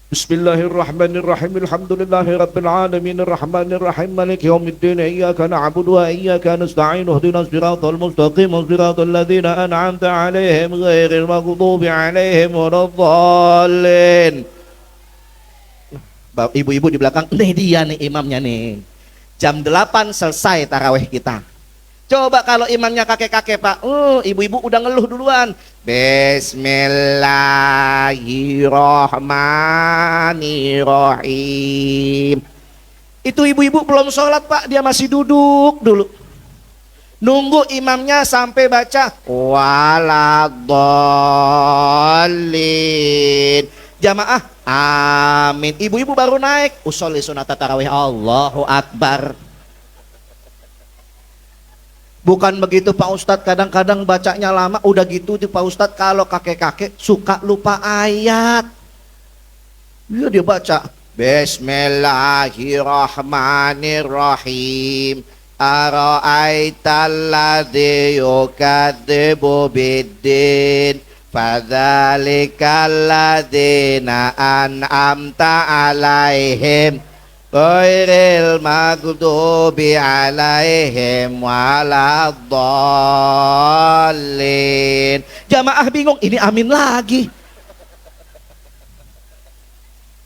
Bismillahirrahmanirrahim. Alhamdulillahirabbil alamin arrahmanir rahim maliki yaumiddin iyyaka na'budu wa iyyaka nasta'in ihdinas siratal mustaqim siratal ladzina an'amta 'alaihim ghairil maghdubi 'alaihim waladdallin. Ibu-ibu di belakang, nih dia nih imamnya nih. Jam 8 selesai taraweh kita. Coba kalau imamnya kakek-kakek Pak, ibu-ibu udah ngeluh duluan. Bismillahirrahmanirrahim. Itu ibu-ibu belum sholat Pak, dia masih duduk dulu. Nunggu imamnya sampai baca waladdallin. Jamaah, amin. Ibu-ibu baru naik, usolli sunata tarawih, Allahu Akbar. Bukan begitu Pak Ustadz, kadang-kadang bacanya lama. Udah gitu di Pak Ustadz, kalau kakek-kakek suka lupa ayat. Iya dia baca Bismillahirrahmanirrahim. ara'aital ladzi yukadzibu biddin fadzalikal ladzina an'amta alaihim ghairil maghdubi alaihim waladdallin. Jamaah bingung, ini amin lagi.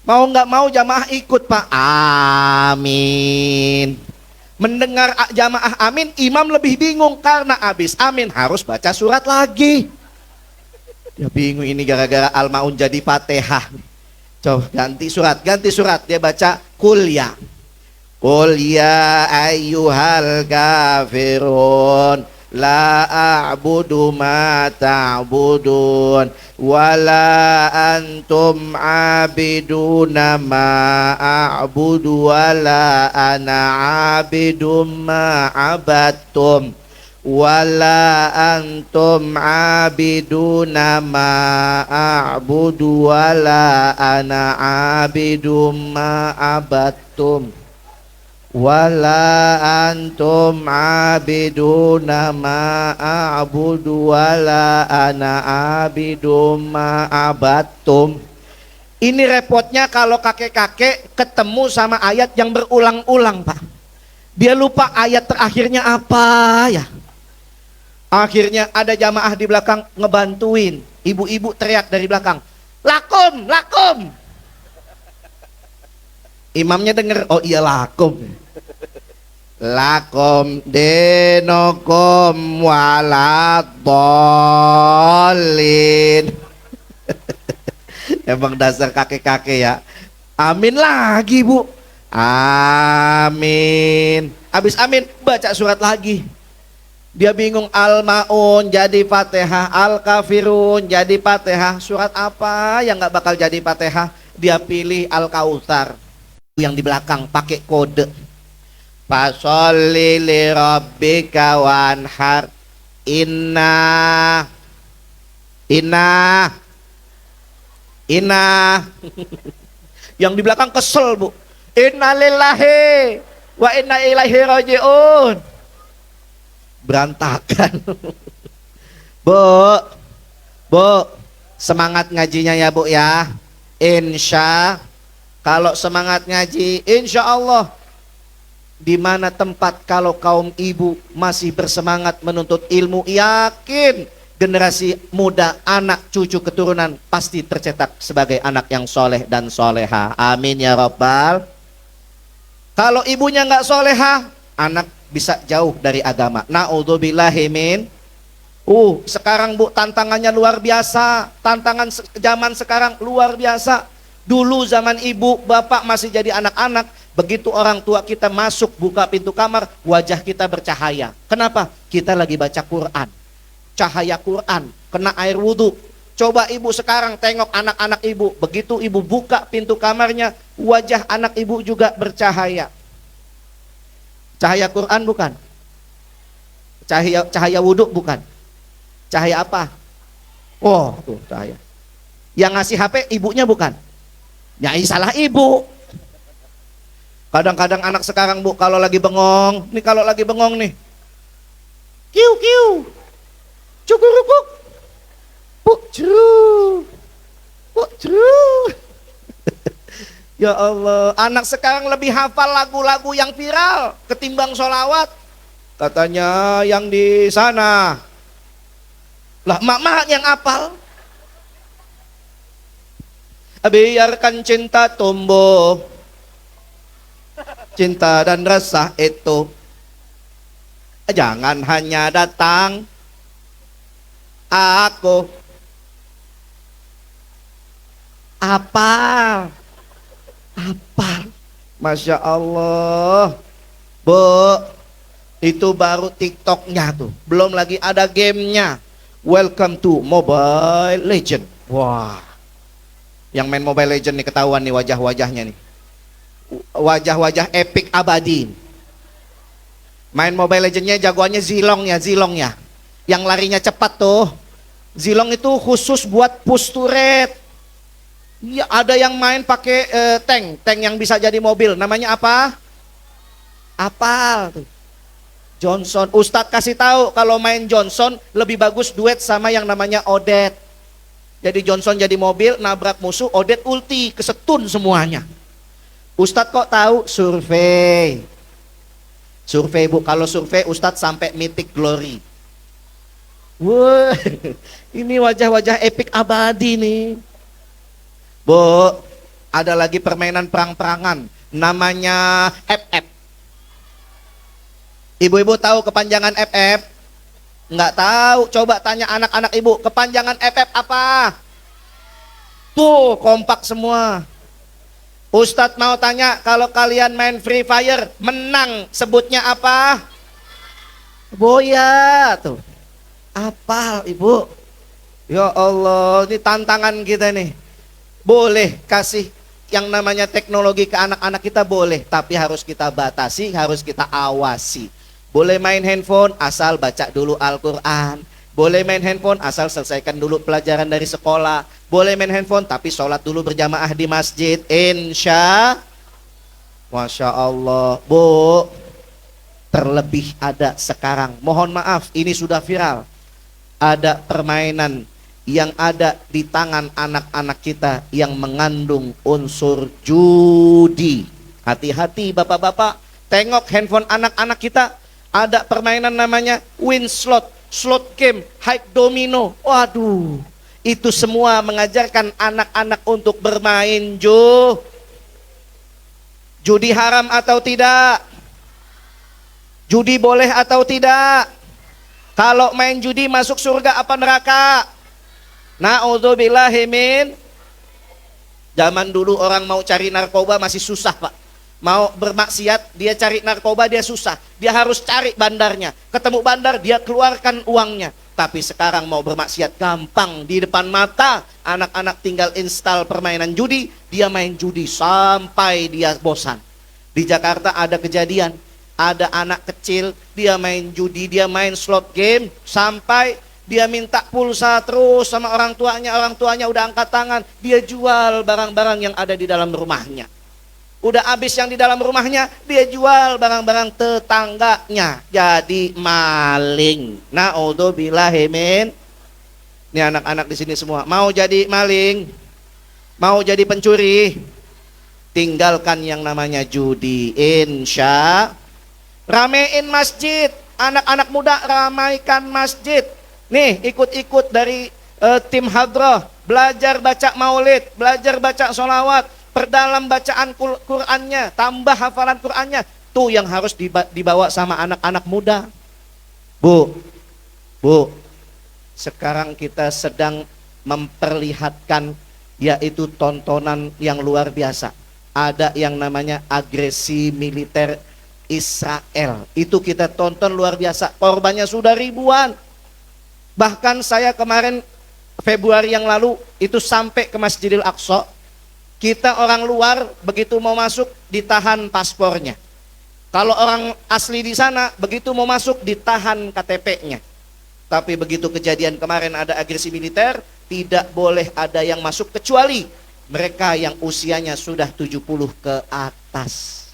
Mau nggak mau jamaah ikut Pak, amin. Mendengar jamaah amin, imam lebih bingung karena habis amin harus baca surat lagi. Dia bingung ini gara-gara Al-Maun jadi Fatihah. Coba ganti surat. Dia baca Qul ya ayyuhal kafirun la a'budu ma ta'budun wala antum abiduna ma a'budu wala ana abidum ma abattum wala antum abiduna ma a'budu wala ana abidum ma abattum wala antum abiduna ma a'budu wala ana abidum ma abattum. Ini repotnya kalau kakek-kakek ketemu sama ayat yang berulang-ulang, Pak. Dia lupa ayat terakhirnya apa ya. Akhirnya ada jamaah di belakang ngebantuin. Ibu-ibu teriak dari belakang, lakum, lakum. Imamnya denger, oh iya lakum. Lakum dinokum waladdallin. Emang dasar kakek-kakek ya. Amin lagi bu. Amin. Habis amin baca surat lagi. Dia bingung, Al-Maun jadi Fatihah, Al-Kafirun jadi Fatihah. Surat apa yang gak bakal jadi Fatihah? Dia pilih Al-Kautsar. Yang di belakang pakai kode. Fasholli li rabbika wanhar. Inna Yang di belakang kesel bu. Inna lillahi wa inna ilaihi raji'un. Berantakan. Bu, semangat ngajinya ya bu ya. Kalau semangat ngaji, insya Allah di mana tempat kalau kaum ibu masih bersemangat menuntut ilmu, yakin generasi muda, anak cucu keturunan pasti tercetak sebagai anak yang soleh dan soleha. Amin ya Rabbal. Kalau ibunya nggak soleha, anak bisa jauh dari agama. Na'udzubillahi min. Sekarang bu tantangannya luar biasa. Tantangan zaman sekarang luar biasa. Dulu zaman ibu bapak masih jadi anak-anak, begitu orang tua kita masuk buka pintu kamar, wajah kita bercahaya. Kenapa? Kita lagi baca Quran. Cahaya Quran kena air wudhu. Coba ibu sekarang tengok anak-anak ibu, begitu ibu buka pintu kamarnya, wajah anak ibu juga bercahaya. Cahaya Quran bukan? Cahaya wudhu bukan? Cahaya apa? Oh, tuh cahaya. Yang ngasih HP ibunya bukan? Ya salah ibu. Kadang-kadang anak sekarang bu kalau lagi bengong, nih kiu kiu, cukurukuk, puk cru. Ya Allah, anak sekarang lebih hafal lagu-lagu yang viral ketimbang sholawat. Katanya yang di sana. Lah mak yang hafal. Biarkan cinta tumbuh, cinta dan rasa itu jangan hanya datang aku apa Masya Allah bu, itu baru TikToknya tuh, belum lagi ada gamenya. Welcome to Mobile Legend. Wah, yang main Mobile Legend nih ketahuan nih wajah-wajahnya nih, wajah-wajah epic abadi. Main Mobile Legendnya jagoannya Zilongnya, yang larinya cepat tuh. Zilong itu khusus buat push to red. Ya, ada yang main pakai tank yang bisa jadi mobil. Namanya apa? Apal tuh. Johnson. Ustadz kasih tahu kalau main Johnson lebih bagus duet sama yang namanya Odette. Jadi Johnson jadi mobil, nabrak musuh, Odette ulti, kesetun semuanya. Ustadz kok tahu? Survei. Survei Bu, kalau survei Ustadz sampai Mythic Glory. Wah, ini wajah-wajah epik abadi nih. Bu, ada lagi permainan perang-perangan, namanya FF. Ibu-ibu tahu kepanjangan FF? Nggak tahu, coba tanya anak-anak ibu, kepanjangan FF apa? Tuh, kompak semua. Ustadz mau tanya, kalau kalian main Free Fire, menang, sebutnya apa? Boya, tuh. Apal ibu? Ya Allah, ini tantangan kita nih. Boleh kasih yang namanya teknologi ke anak-anak kita boleh, tapi harus kita batasi, harus kita awasi. Boleh main handphone asal baca dulu Al-Quran. Boleh main handphone asal selesaikan dulu pelajaran dari sekolah. Boleh main handphone tapi sholat dulu berjamaah di masjid. Masya Allah. Bu, terlebih ada sekarang, mohon maaf ini sudah viral, ada permainan yang ada di tangan anak-anak kita yang mengandung unsur judi. Hati-hati bapak-bapak, tengok handphone anak-anak kita, ada permainan namanya win slot, slot game, high domino. Waduh, itu semua mengajarkan anak-anak untuk bermain judi haram atau tidak? Judi boleh atau tidak? Kalau main judi masuk surga apa neraka? Na'udzubillahi min. Zaman dulu orang mau cari narkoba masih susah Pak. Mau bermaksiat dia cari narkoba dia susah. Dia harus cari bandarnya. Ketemu bandar dia keluarkan uangnya. Tapi sekarang mau bermaksiat gampang, di depan mata. Anak-anak tinggal install permainan judi, dia main judi sampai dia bosan. Di Jakarta ada kejadian, ada anak kecil dia main judi, dia main slot game sampai dia minta pulsa terus sama orang tuanya udah angkat tangan, dia jual barang-barang yang ada di dalam rumahnya. Udah habis yang di dalam rumahnya, dia jual barang-barang tetangganya, jadi maling. Na'udzubillahi min. Ini anak-anak di sini semua mau jadi maling, mau jadi pencuri, tinggalkan yang namanya judi. Ramein masjid, anak-anak muda ramaikan masjid. Nih ikut-ikut dari tim hadroh, belajar baca maulid, belajar baca sholawat, perdalam bacaan Qur'annya, tambah hafalan Qur'annya. Tuh yang harus dibawa sama anak-anak muda. Bu, sekarang kita sedang memperlihatkan yaitu tontonan yang luar biasa. Ada yang namanya agresi militer Israel. Itu kita tonton luar biasa. Korbannya sudah ribuan. Bahkan saya kemarin Februari yang lalu itu sampai ke Masjidil Aqsa. Kita orang luar begitu mau masuk ditahan paspornya. Kalau orang asli di sana begitu mau masuk ditahan KTP-nya. Tapi begitu kejadian kemarin ada agresi militer, tidak boleh ada yang masuk kecuali mereka yang usianya sudah 70 ke atas.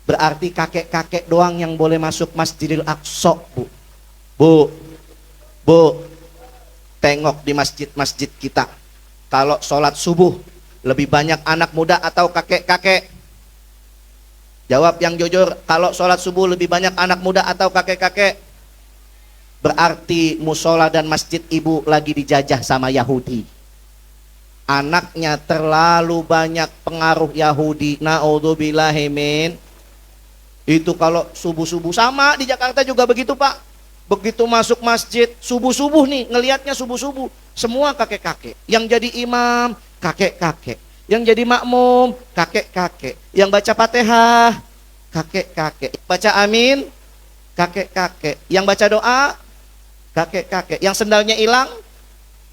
Berarti kakek-kakek doang yang boleh masuk Masjidil Aqsa, Bu, tengok di masjid-masjid kita. Kalau sholat subuh lebih banyak anak muda atau kakek-kakek? Jawab yang jujur, kalau sholat subuh lebih banyak anak muda atau kakek-kakek? Berarti musola dan masjid ibu lagi dijajah sama Yahudi. Anaknya terlalu banyak pengaruh Yahudi. Na'udzubillahi min. Itu kalau subuh-subuh, sama di Jakarta juga begitu Pak. Begitu masuk masjid, subuh-subuh nih, ngelihatnya subuh-subuh, semua kakek-kakek. Yang jadi imam, kakek-kakek. Yang jadi makmum, kakek-kakek. Yang baca Fatihah, kakek-kakek. Baca amin, kakek-kakek. Yang baca doa, kakek-kakek. Yang sendalnya hilang,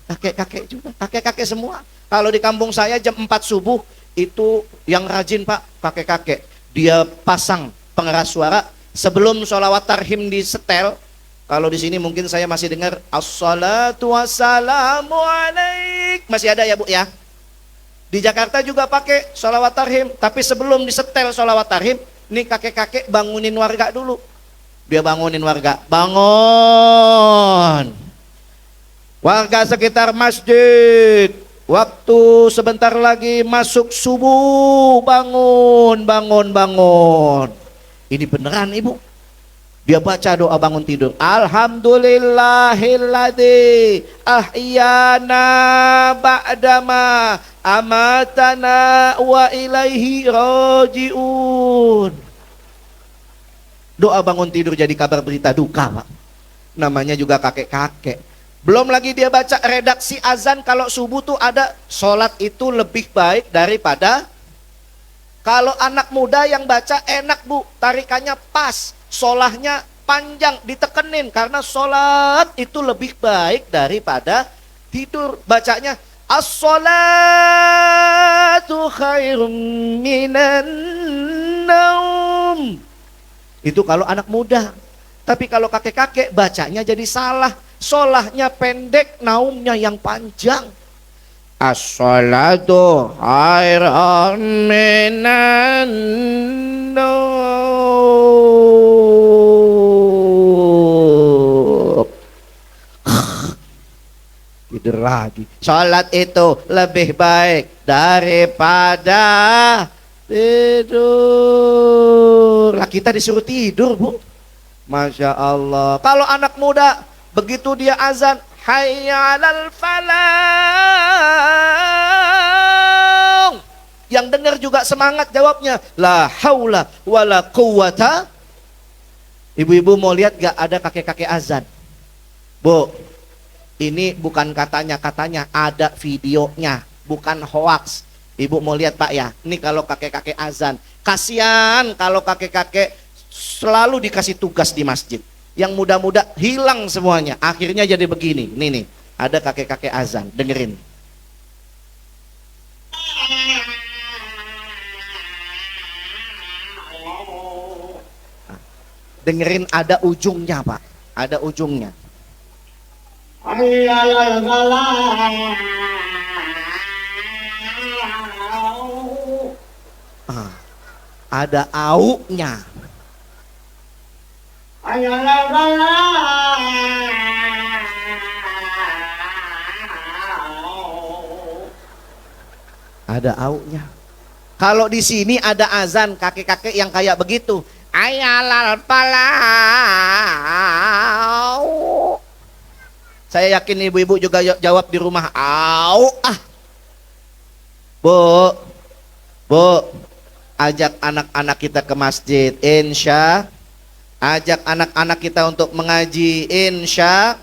kakek-kakek juga. Kakek-kakek semua. Kalau di kampung saya jam 4 subuh, itu yang rajin Pak, kakek-kakek. Dia pasang pengeras suara, sebelum sholawat tarhim disetel. Kalau di sini mungkin saya masih dengar assalatu wassalamu alaik. Masih ada ya Bu ya? Di Jakarta juga pakai sholawat tarhim. Tapi sebelum disetel sholawat tarhim, nih kakek-kakek bangunin warga dulu. Dia bangunin warga, bangun. Warga sekitar masjid, waktu sebentar lagi masuk subuh, bangun, bangun, bangun. Ini beneran ibu. Dia baca doa bangun tidur. Alhamdulillahilladzi ahyana ba'dama amatana wa ilaihi rajiun. Doa bangun tidur jadi kabar berita duka, Pak. Namanya juga kakek-kakek. Belum lagi dia baca redaksi azan kalau subuh tuh ada sholat itu lebih baik daripada. Kalau anak muda yang baca enak bu, tarikannya pas, sholahnya panjang, ditekenin karena sholat itu lebih baik daripada tidur. Bacanya as-sholatu khairum minan naum. Itu kalau anak muda. Tapi kalau kakek-kakek bacanya jadi salah. Sholahnya pendek, naumnya yang panjang. As-sholatu khairum minan naum. Tidur lagi. Sholat itu lebih baik daripada tidur. Lah kita disuruh tidur bu. Masya Allah. Kalau anak muda begitu dia azan, hayya 'alal falah. Yang dengar juga semangat jawabnya, la haula wala quwata. Ibu-ibu mau lihat gak ada kakek-kakek azan? Bu, ini bukan katanya ada videonya, bukan hoax. Ibu mau lihat Pak ya, ini kalau kakek-kakek azan. Kasihan kalau kakek-kakek selalu dikasih tugas di masjid. Yang muda-muda hilang semuanya. Akhirnya jadi begini. Nih, ada kakek-kakek azan. Dengerin. Dengerin ada ujungnya Pak. Ada ujungnya. Ada aunya. Ada aunya. Kalau di sini ada azan kakek-kakek yang kayak begitu. Ayalal palau. Saya yakin ibu-ibu juga jawab di rumah. Au ah. Bu, ajak anak-anak kita ke masjid, insya. Ajak anak-anak kita untuk mengaji, insya.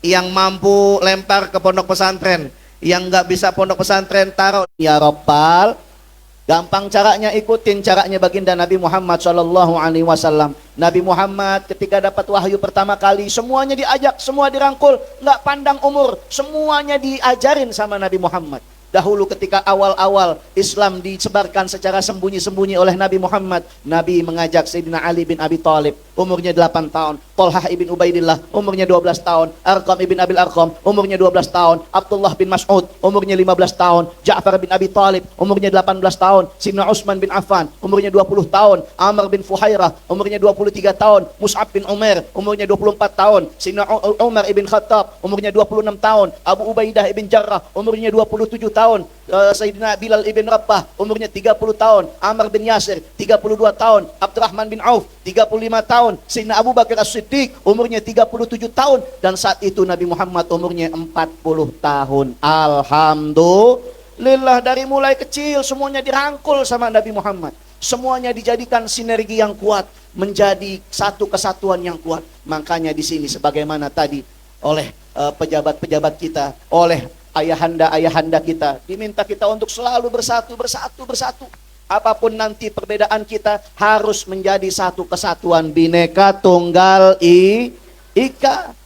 Yang mampu lempar ke pondok pesantren, yang nggak bisa pondok pesantren taruh ya Rabbal. Gampang caranya, ikutin caranya baginda Nabi Muhammad SAW. Nabi Muhammad ketika dapat wahyu pertama kali, semuanya diajak, semua dirangkul, nggak pandang umur, semuanya diajarin sama Nabi Muhammad. Dahulu ketika awal-awal Islam disebarkan secara sembunyi-sembunyi oleh Nabi Muhammad, Nabi mengajak Sayyidina Ali bin Abi Thalib, umurnya 8 tahun, Tolhah ibn Ubaidillah, umurnya 12 tahun, Arqam ibn Abil Arqam, umurnya 12 tahun, Abdullah bin Mas'ud, umurnya 15 tahun, Ja'far bin Abi Thalib, umurnya 18 tahun, Sayyidina Utsman bin Affan, umurnya 20 tahun, Amr bin Fuhairah, umurnya 23 tahun, Mus'ab bin Umair, umurnya 24 tahun, Sayyidina Umar ibn Khattab, umurnya 26 tahun, Abu Ubaidah ibn Jarrah, umurnya 27 tahun, Sayyidina Bilal ibn Rabah, umurnya 30 tahun, Ammar bin Yasir 32 tahun, Abdurrahman bin Auf 35 tahun, Sayyidina Abu Bakar As-Siddiq umurnya 37 tahun, dan saat itu Nabi Muhammad umurnya 40 tahun. Alhamdulillah, dari mulai kecil semuanya dirangkul sama Nabi Muhammad. Semuanya dijadikan sinergi yang kuat, menjadi satu kesatuan yang kuat. Makanya di sini sebagaimana tadi oleh pejabat-pejabat kita, oleh ayahanda kita, diminta kita untuk selalu bersatu. Apapun nanti perbedaan kita harus menjadi satu kesatuan, Bhinneka Tunggal Ika.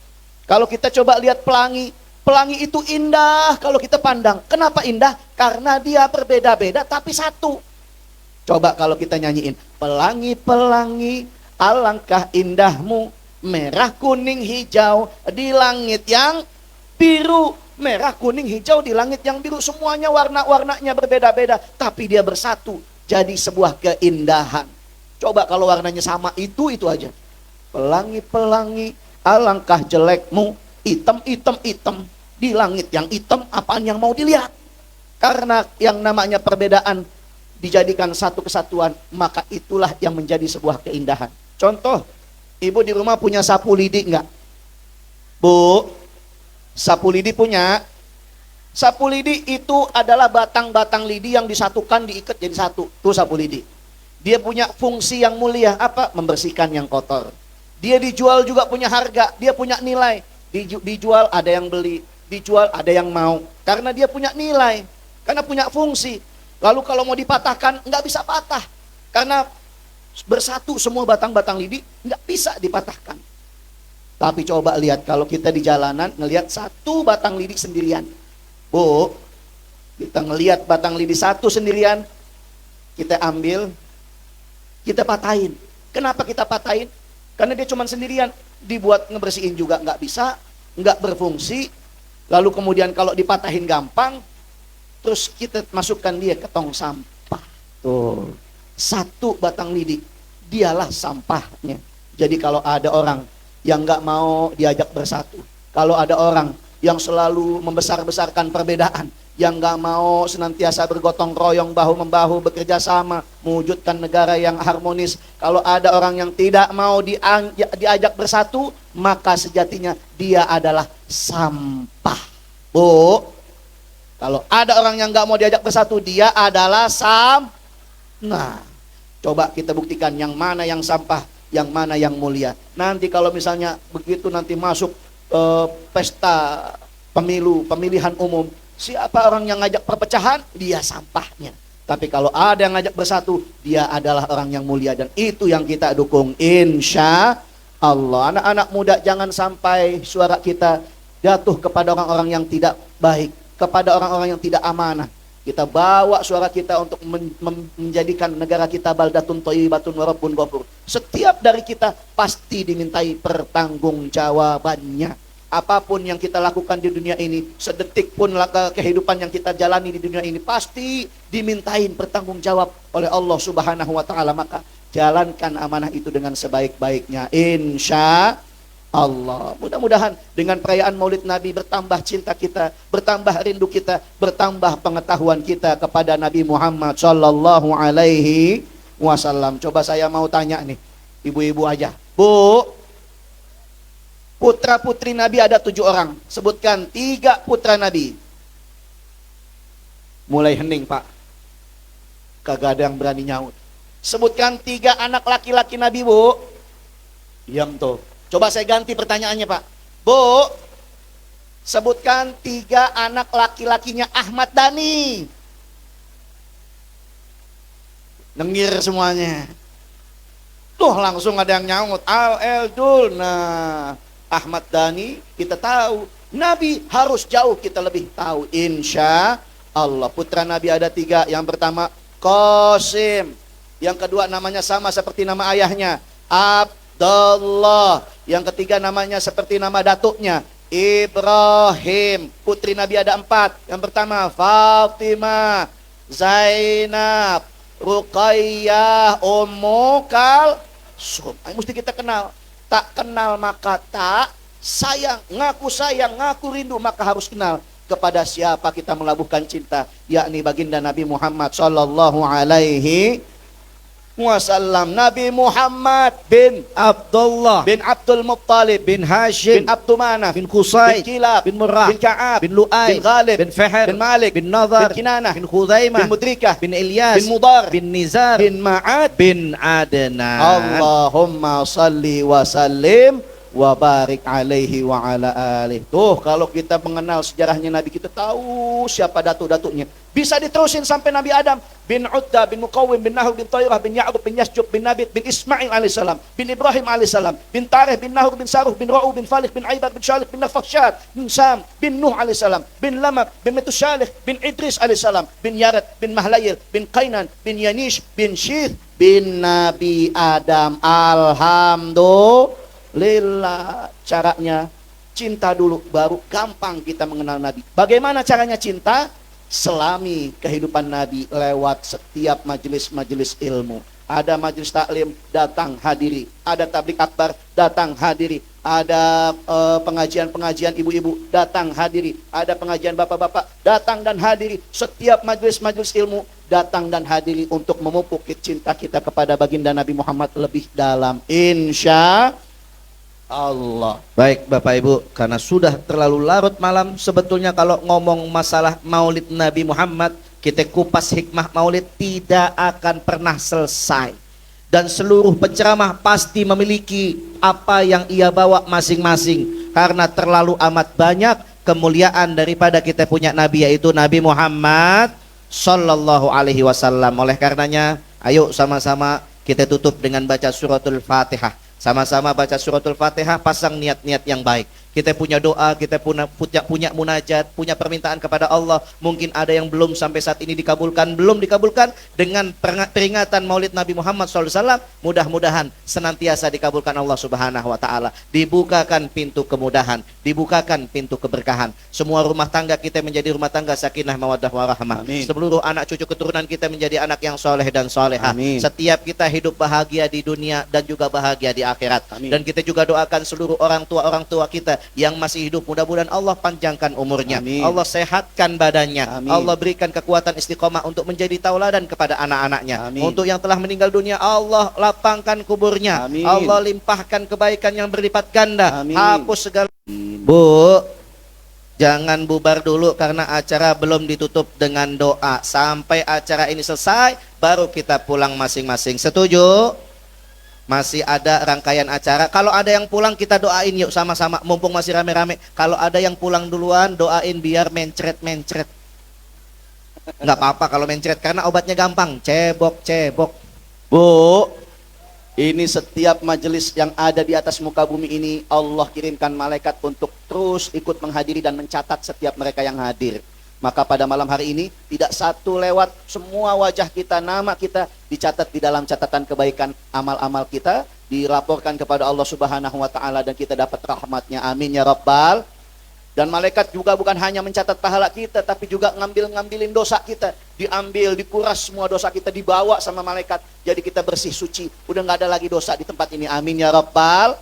Kalau kita coba lihat pelangi itu indah kalau kita pandang. Kenapa indah? Karena dia berbeda-beda tapi satu. Coba kalau kita nyanyiin, pelangi-pelangi alangkah indahmu, merah kuning hijau di langit yang biru. Merah, kuning, hijau di langit yang biru, semuanya warna-warnanya berbeda-beda, tapi dia bersatu jadi sebuah keindahan. Coba kalau warnanya sama, itu aja. Pelangi-pelangi, alangkah jelekmu, hitam di langit yang hitam, apaan yang mau dilihat? Karena yang namanya perbedaan dijadikan satu kesatuan, maka itulah yang menjadi sebuah keindahan. Contoh, ibu di rumah punya sapu lidi enggak? Bu, sapu lidi punya. Sapu lidi itu adalah batang-batang lidi yang disatukan, diikat jadi satu. Itu sapu lidi. Dia punya fungsi yang mulia, apa? Membersihkan yang kotor. Dia dijual juga punya harga, dia punya nilai. Dijual ada yang beli, dijual ada yang mau. Karena dia punya nilai, karena punya fungsi. Lalu kalau mau dipatahkan, nggak bisa patah. Karena bersatu semua batang-batang lidi, nggak bisa dipatahkan. Tapi coba lihat kalau kita di jalanan, ngelihat satu batang lidi sendirian. Bu, kita ngelihat batang lidi satu sendirian, kita ambil, kita patahin. Kenapa kita patahin? Karena dia cuma sendirian, dibuat ngebersihin juga nggak bisa, nggak berfungsi. Lalu kemudian kalau dipatahin gampang, terus kita masukkan dia ke tong sampah. Tuh, satu batang lidi, dialah sampahnya. Jadi kalau ada orang yang nggak mau diajak bersatu, kalau ada orang yang selalu membesar-besarkan perbedaan, yang nggak mau senantiasa bergotong royong, bahu-membahu, bekerja sama, mewujudkan negara yang harmonis. Kalau ada orang yang tidak mau diajak bersatu, maka sejatinya dia adalah sampah. Bu, kalau ada orang yang nggak mau diajak bersatu, dia adalah Nah, coba kita buktikan yang mana yang sampah, yang mana yang mulia. Nanti kalau misalnya begitu nanti masuk pesta pemilihan umum, siapa orang yang ngajak perpecahan? Dia sampahnya. Tapi kalau ada yang ngajak bersatu, dia adalah orang yang mulia, dan itu yang kita dukung, insya Allah. Anak-anak muda, jangan sampai suara kita jatuh kepada orang-orang yang tidak baik, kepada orang-orang yang tidak amanah. Kita bawa suara kita untuk menjadikan negara kita baldatun thayyibatun wa rabbun ghafur. Setiap dari kita pasti dimintai pertanggungjawabannya. Apapun yang kita lakukan di dunia ini, sedetik pun kehidupan yang kita jalani di dunia ini, pasti dimintain pertanggungjawab oleh Allah Subhanahu wa taala. Maka jalankan amanah itu dengan sebaik-baiknya, insya Allah. Mudah-mudahan dengan perayaan Maulid Nabi bertambah cinta kita, bertambah rindu kita, bertambah pengetahuan kita kepada Nabi Muhammad sallallahu alaihi wasallam. Coba saya mau tanya nih, ibu-ibu aja. Bu, putra putri Nabi ada 7 orang. Sebutkan 3 putra Nabi. Mulai hening, Pak. Kagak ada yang berani nyaut. Sebutkan 3 anak laki-laki Nabi, Bu. Diam tuh. Coba saya ganti pertanyaannya, Pak. Bu, sebutkan 3 anak laki-lakinya Ahmad Dhani. Nengir semuanya. Tuh langsung ada yang nyaut. Al-Eldul. Nah, Ahmad Dhani kita tahu. Nabi harus jauh kita lebih tahu, insya Allah. Putra Nabi ada 3. Yang pertama Qasim. Yang kedua namanya sama seperti nama ayahnya, Abdullah. Yang ketiga namanya seperti nama datuknya, Ibrahim. Putri Nabi ada 4. Yang pertama Fatimah, Zainab, Ruqayyah, Ummu Kalsum. Mesti kita kenal. Tak kenal maka tak sayang. Ngaku rindu, maka harus kenal kepada siapa kita melabuhkan cinta, yakni baginda Nabi Muhammad sallallahu alaihi wasallam. Nabi Muhammad bin Abdullah bin Abdul Muttalib bin Hashim bin Abdul Manaf bin Qusay bin Kilab bin Murrah bin Ka'ab bin Lu'ay bin Ghalib bin Fihr bin Malik bin Nadhar bin Kinanah bin Khuzaimah bin Mudrikah bin Ilyas bin Mudar bin Nizar bin Ma'ad bin Adnan. Allahumma salli wa sallim wa barik alaihi wa ala alihi. Tuh, kalau kita mengenal sejarahnya Nabi, kita tahu siapa datuk-datuknya. Bisa diterusin sampai Nabi Adam bin Udda bin Muqawwim bin Nahur bin Tayrah bin Ya'qub bin Yasjub bin Nabit bin Ismail alaihissalam bin Ibrahim alaihissalam bin Tarih bin Nahur bin Saruh bin Ra'u bin Falih bin Aibad bin Shalih bin Nafaksyad bin Sam bin Nuh alaihissalam bin Lamab bin Metushalih bin Idris alaihissalam bin Yarat bin Mahlayil bin Qainan bin Yanish bin Syith bin Nabi Adam. Alhamdulillah. Caranya cinta dulu, baru gampang kita mengenal Nabi. Bagaimana caranya cinta? Selami kehidupan Nabi lewat setiap majelis-majelis ilmu. Ada majelis taklim, datang hadiri. Ada tablik akbar, datang hadiri. Ada pengajian-pengajian ibu-ibu, datang hadiri. Ada pengajian bapak-bapak, datang dan hadiri. Setiap majelis-majelis ilmu, datang dan hadiri untuk memupuk cinta kita kepada baginda Nabi Muhammad lebih dalam. Insya Allah. Baik Bapak Ibu, karena sudah terlalu larut malam, sebetulnya kalau ngomong masalah maulid Nabi Muhammad, kita kupas hikmah maulid tidak akan pernah selesai. Dan seluruh penceramah pasti memiliki apa yang ia bawa masing-masing, karena terlalu amat banyak kemuliaan daripada kita punya Nabi, yaitu Nabi Muhammad Sallallahu Alaihi Wasallam. Oleh karenanya, ayo sama-sama kita tutup dengan baca suratul Fatihah. Sama-sama baca suratul Fatihah, pasang niat-niat yang baik. Kita punya doa, kita punya munajat, punya permintaan kepada Allah. Mungkin ada yang belum sampai saat ini dikabulkan, belum dikabulkan. Dengan peringatan Maulid Nabi Muhammad SAW, mudah-mudahan senantiasa dikabulkan Allah Subhanahu Wa Taala. Dibukakan pintu kemudahan, dibukakan pintu keberkahan. Semua rumah tangga kita menjadi rumah tangga sakinah mawaddah warahmah. Seluruh anak cucu keturunan kita menjadi anak yang soleh dan solehah. Setiap kita hidup bahagia di dunia dan juga bahagia di akhirat. Dan kita juga doakan seluruh orang tua kita yang masih hidup, mudah-mudahan Allah panjangkan umurnya. Allah sehatkan badannya. Allah berikan kekuatan istiqomah untuk menjadi tauladan kepada anak-anaknya. Untuk yang telah meninggal dunia, Allah lapangkan kuburnya. Allah limpahkan kebaikan yang berlipat ganda. Hapus segala. Bu, jangan bubar dulu karena acara belum ditutup dengan doa. Sampai acara ini selesai, baru kita pulang masing-masing. Setuju? Masih ada rangkaian acara. Kalau ada yang pulang, kita doain yuk sama-sama. Mumpung masih rame-rame. Kalau ada yang pulang duluan, doain biar mencret-mencret. Nggak apa-apa kalau mencret, karena obatnya gampang. Cebok-cebok. Bu, ini setiap majelis yang ada di atas muka bumi ini, Allah kirimkan malaikat untuk terus ikut menghadiri dan mencatat setiap mereka yang hadir. Maka pada malam hari ini tidak satu lewat, semua wajah kita, nama kita dicatat di dalam catatan kebaikan amal-amal kita, dilaporkan kepada Allah Subhanahu Wa Taala, dan kita dapat rahmatnya. Amin ya Rabbal. Dan malaikat juga bukan hanya mencatat pahala kita, tapi juga ngambilin dosa kita, diambil, dikuras semua dosa kita, dibawa sama malaikat, jadi kita bersih suci, udah nggak ada lagi dosa di tempat ini. Amin ya Rabbal.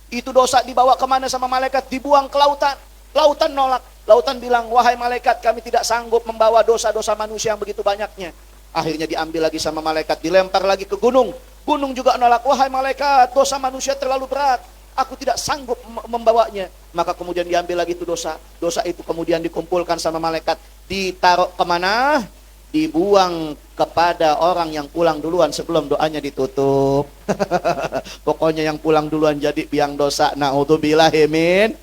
Itu dosa dibawa kemana sama malaikat? Dibuang ke lautan. Lautan nolak. Lautan bilang, wahai malaikat, kami tidak sanggup membawa dosa-dosa manusia yang begitu banyaknya. Akhirnya diambil lagi sama malaikat, dilempar lagi ke gunung. Gunung juga nolak, wahai malaikat, dosa manusia terlalu berat, aku tidak sanggup membawanya. Maka kemudian diambil lagi itu dosa. Dosa itu kemudian dikumpulkan sama malaikat, ditaruh kemana? Dibuang kepada orang yang pulang duluan sebelum doanya ditutup. Pokoknya yang pulang duluan jadi biang dosa. Na'udzubillahi min.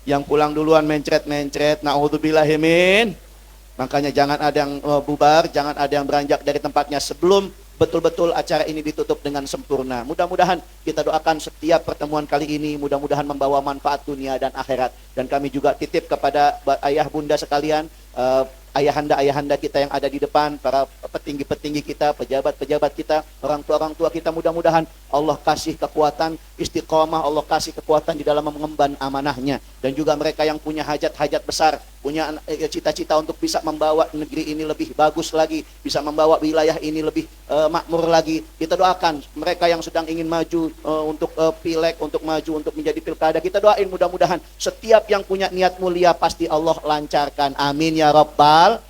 Yang pulang duluan mencret-mencret, na'udzubillahi min. Makanya jangan ada yang bubar, jangan ada yang beranjak dari tempatnya sebelum betul-betul acara ini ditutup dengan sempurna. Mudah-mudahan kita doakan setiap pertemuan kali ini, mudah-mudahan membawa manfaat dunia dan akhirat. Dan kami juga titip kepada ayah bunda sekalian, ayahanda-ayahanda kita yang ada di depan, para petinggi-petinggi kita, pejabat-pejabat kita, orang tua kita, mudah-mudahan Allah kasih kekuatan istiqomah, Allah kasih kekuatan di dalam mengemban amanahnya. Dan juga mereka yang punya hajat-hajat besar, punya cita-cita untuk bisa membawa negeri ini lebih bagus lagi, bisa membawa wilayah ini lebih makmur lagi. Kita doakan mereka yang sedang ingin maju untuk pileg, untuk maju untuk menjadi pilkada, kita doain mudah-mudahan setiap yang punya niat mulia pasti Allah lancarkan. Amin ya Rabbal.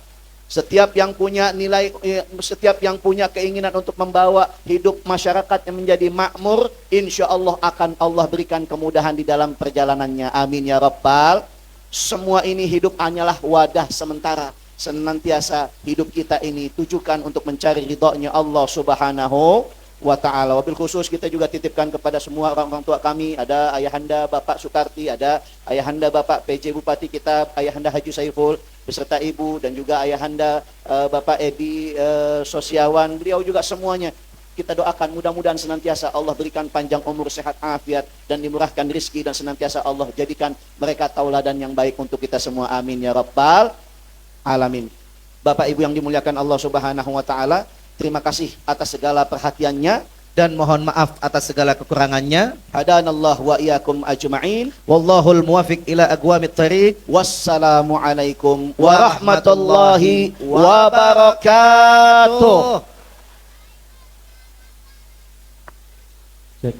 Setiap yang punya nilai, setiap yang punya keinginan untuk membawa hidup masyarakat yang menjadi makmur, insya Allah akan Allah berikan kemudahan di dalam perjalanannya. Amin ya Rabbal. Semua ini hidup hanyalah wadah sementara. Senantiasa hidup kita ini tujukan untuk mencari ridhonya Allah Subhanahu wa Ta'ala. Wabil khusus kita juga titipkan kepada semua orang-orang tua kami. Ada ayahanda Bapak Sukarti, ada ayahanda Bapak PJ Bupati kita, ayahanda Haji Saiful beserta ibu, dan juga ayahanda Bapak Edi Sosiawan, beliau juga semuanya. Kita doakan mudah-mudahan senantiasa Allah berikan panjang umur, sehat, afiat, dan dimurahkan rizki, dan senantiasa Allah jadikan mereka tauladan yang baik untuk kita semua. Amin ya Rabbal alamin. Bapak Ibu yang dimuliakan Allah Subhanahu wa Ta'ala, terima kasih atas segala perhatiannya dan mohon maaf atas segala kekurangannya. Hadanallah wa iyyakum ajma'in. Wallahul muwafiq ila aqwamit thariq. Wassalamualaikum warahmatullahi wabarakatuh. Cek.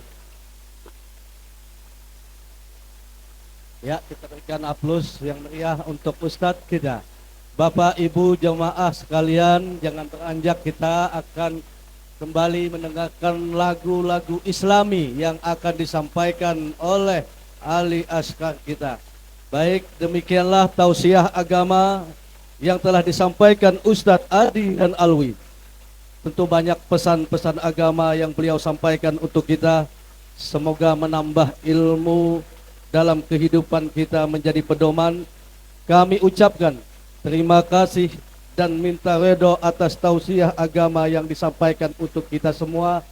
Ya, kita berikan aplaus yang meriah untuk Ustadz kita. Bapak Ibu jemaah sekalian, jangan beranjak, kita akan kembali mendengarkan lagu-lagu Islami yang akan disampaikan oleh ahli askar kita. Baik, demikianlah tausiah agama yang telah disampaikan Ustadz Adi dan Alwi. Tentu banyak pesan-pesan agama yang beliau sampaikan untuk kita. Semoga menambah ilmu dalam kehidupan kita, menjadi pedoman. Kami ucapkan terima kasih dan minta redho atas tausiah agama yang disampaikan untuk kita semua.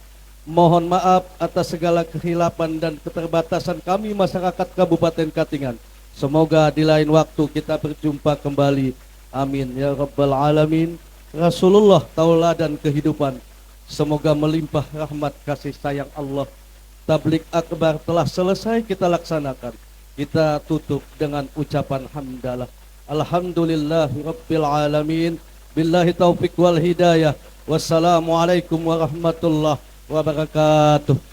Mohon maaf atas segala kehilapan dan keterbatasan kami masyarakat Kabupaten Katingan. Semoga di lain waktu kita berjumpa kembali. Amin ya rabbal alamin. Rasulullah tauladan kehidupan. Semoga melimpah rahmat kasih sayang Allah. Tablik akbar telah selesai kita laksanakan. Kita tutup dengan ucapan hamdalah. Alhamdulillahi rabbil alamin. Billahi taufiq wal hidayah. Wassalamualaikum warahmatullahi wabarakatuh.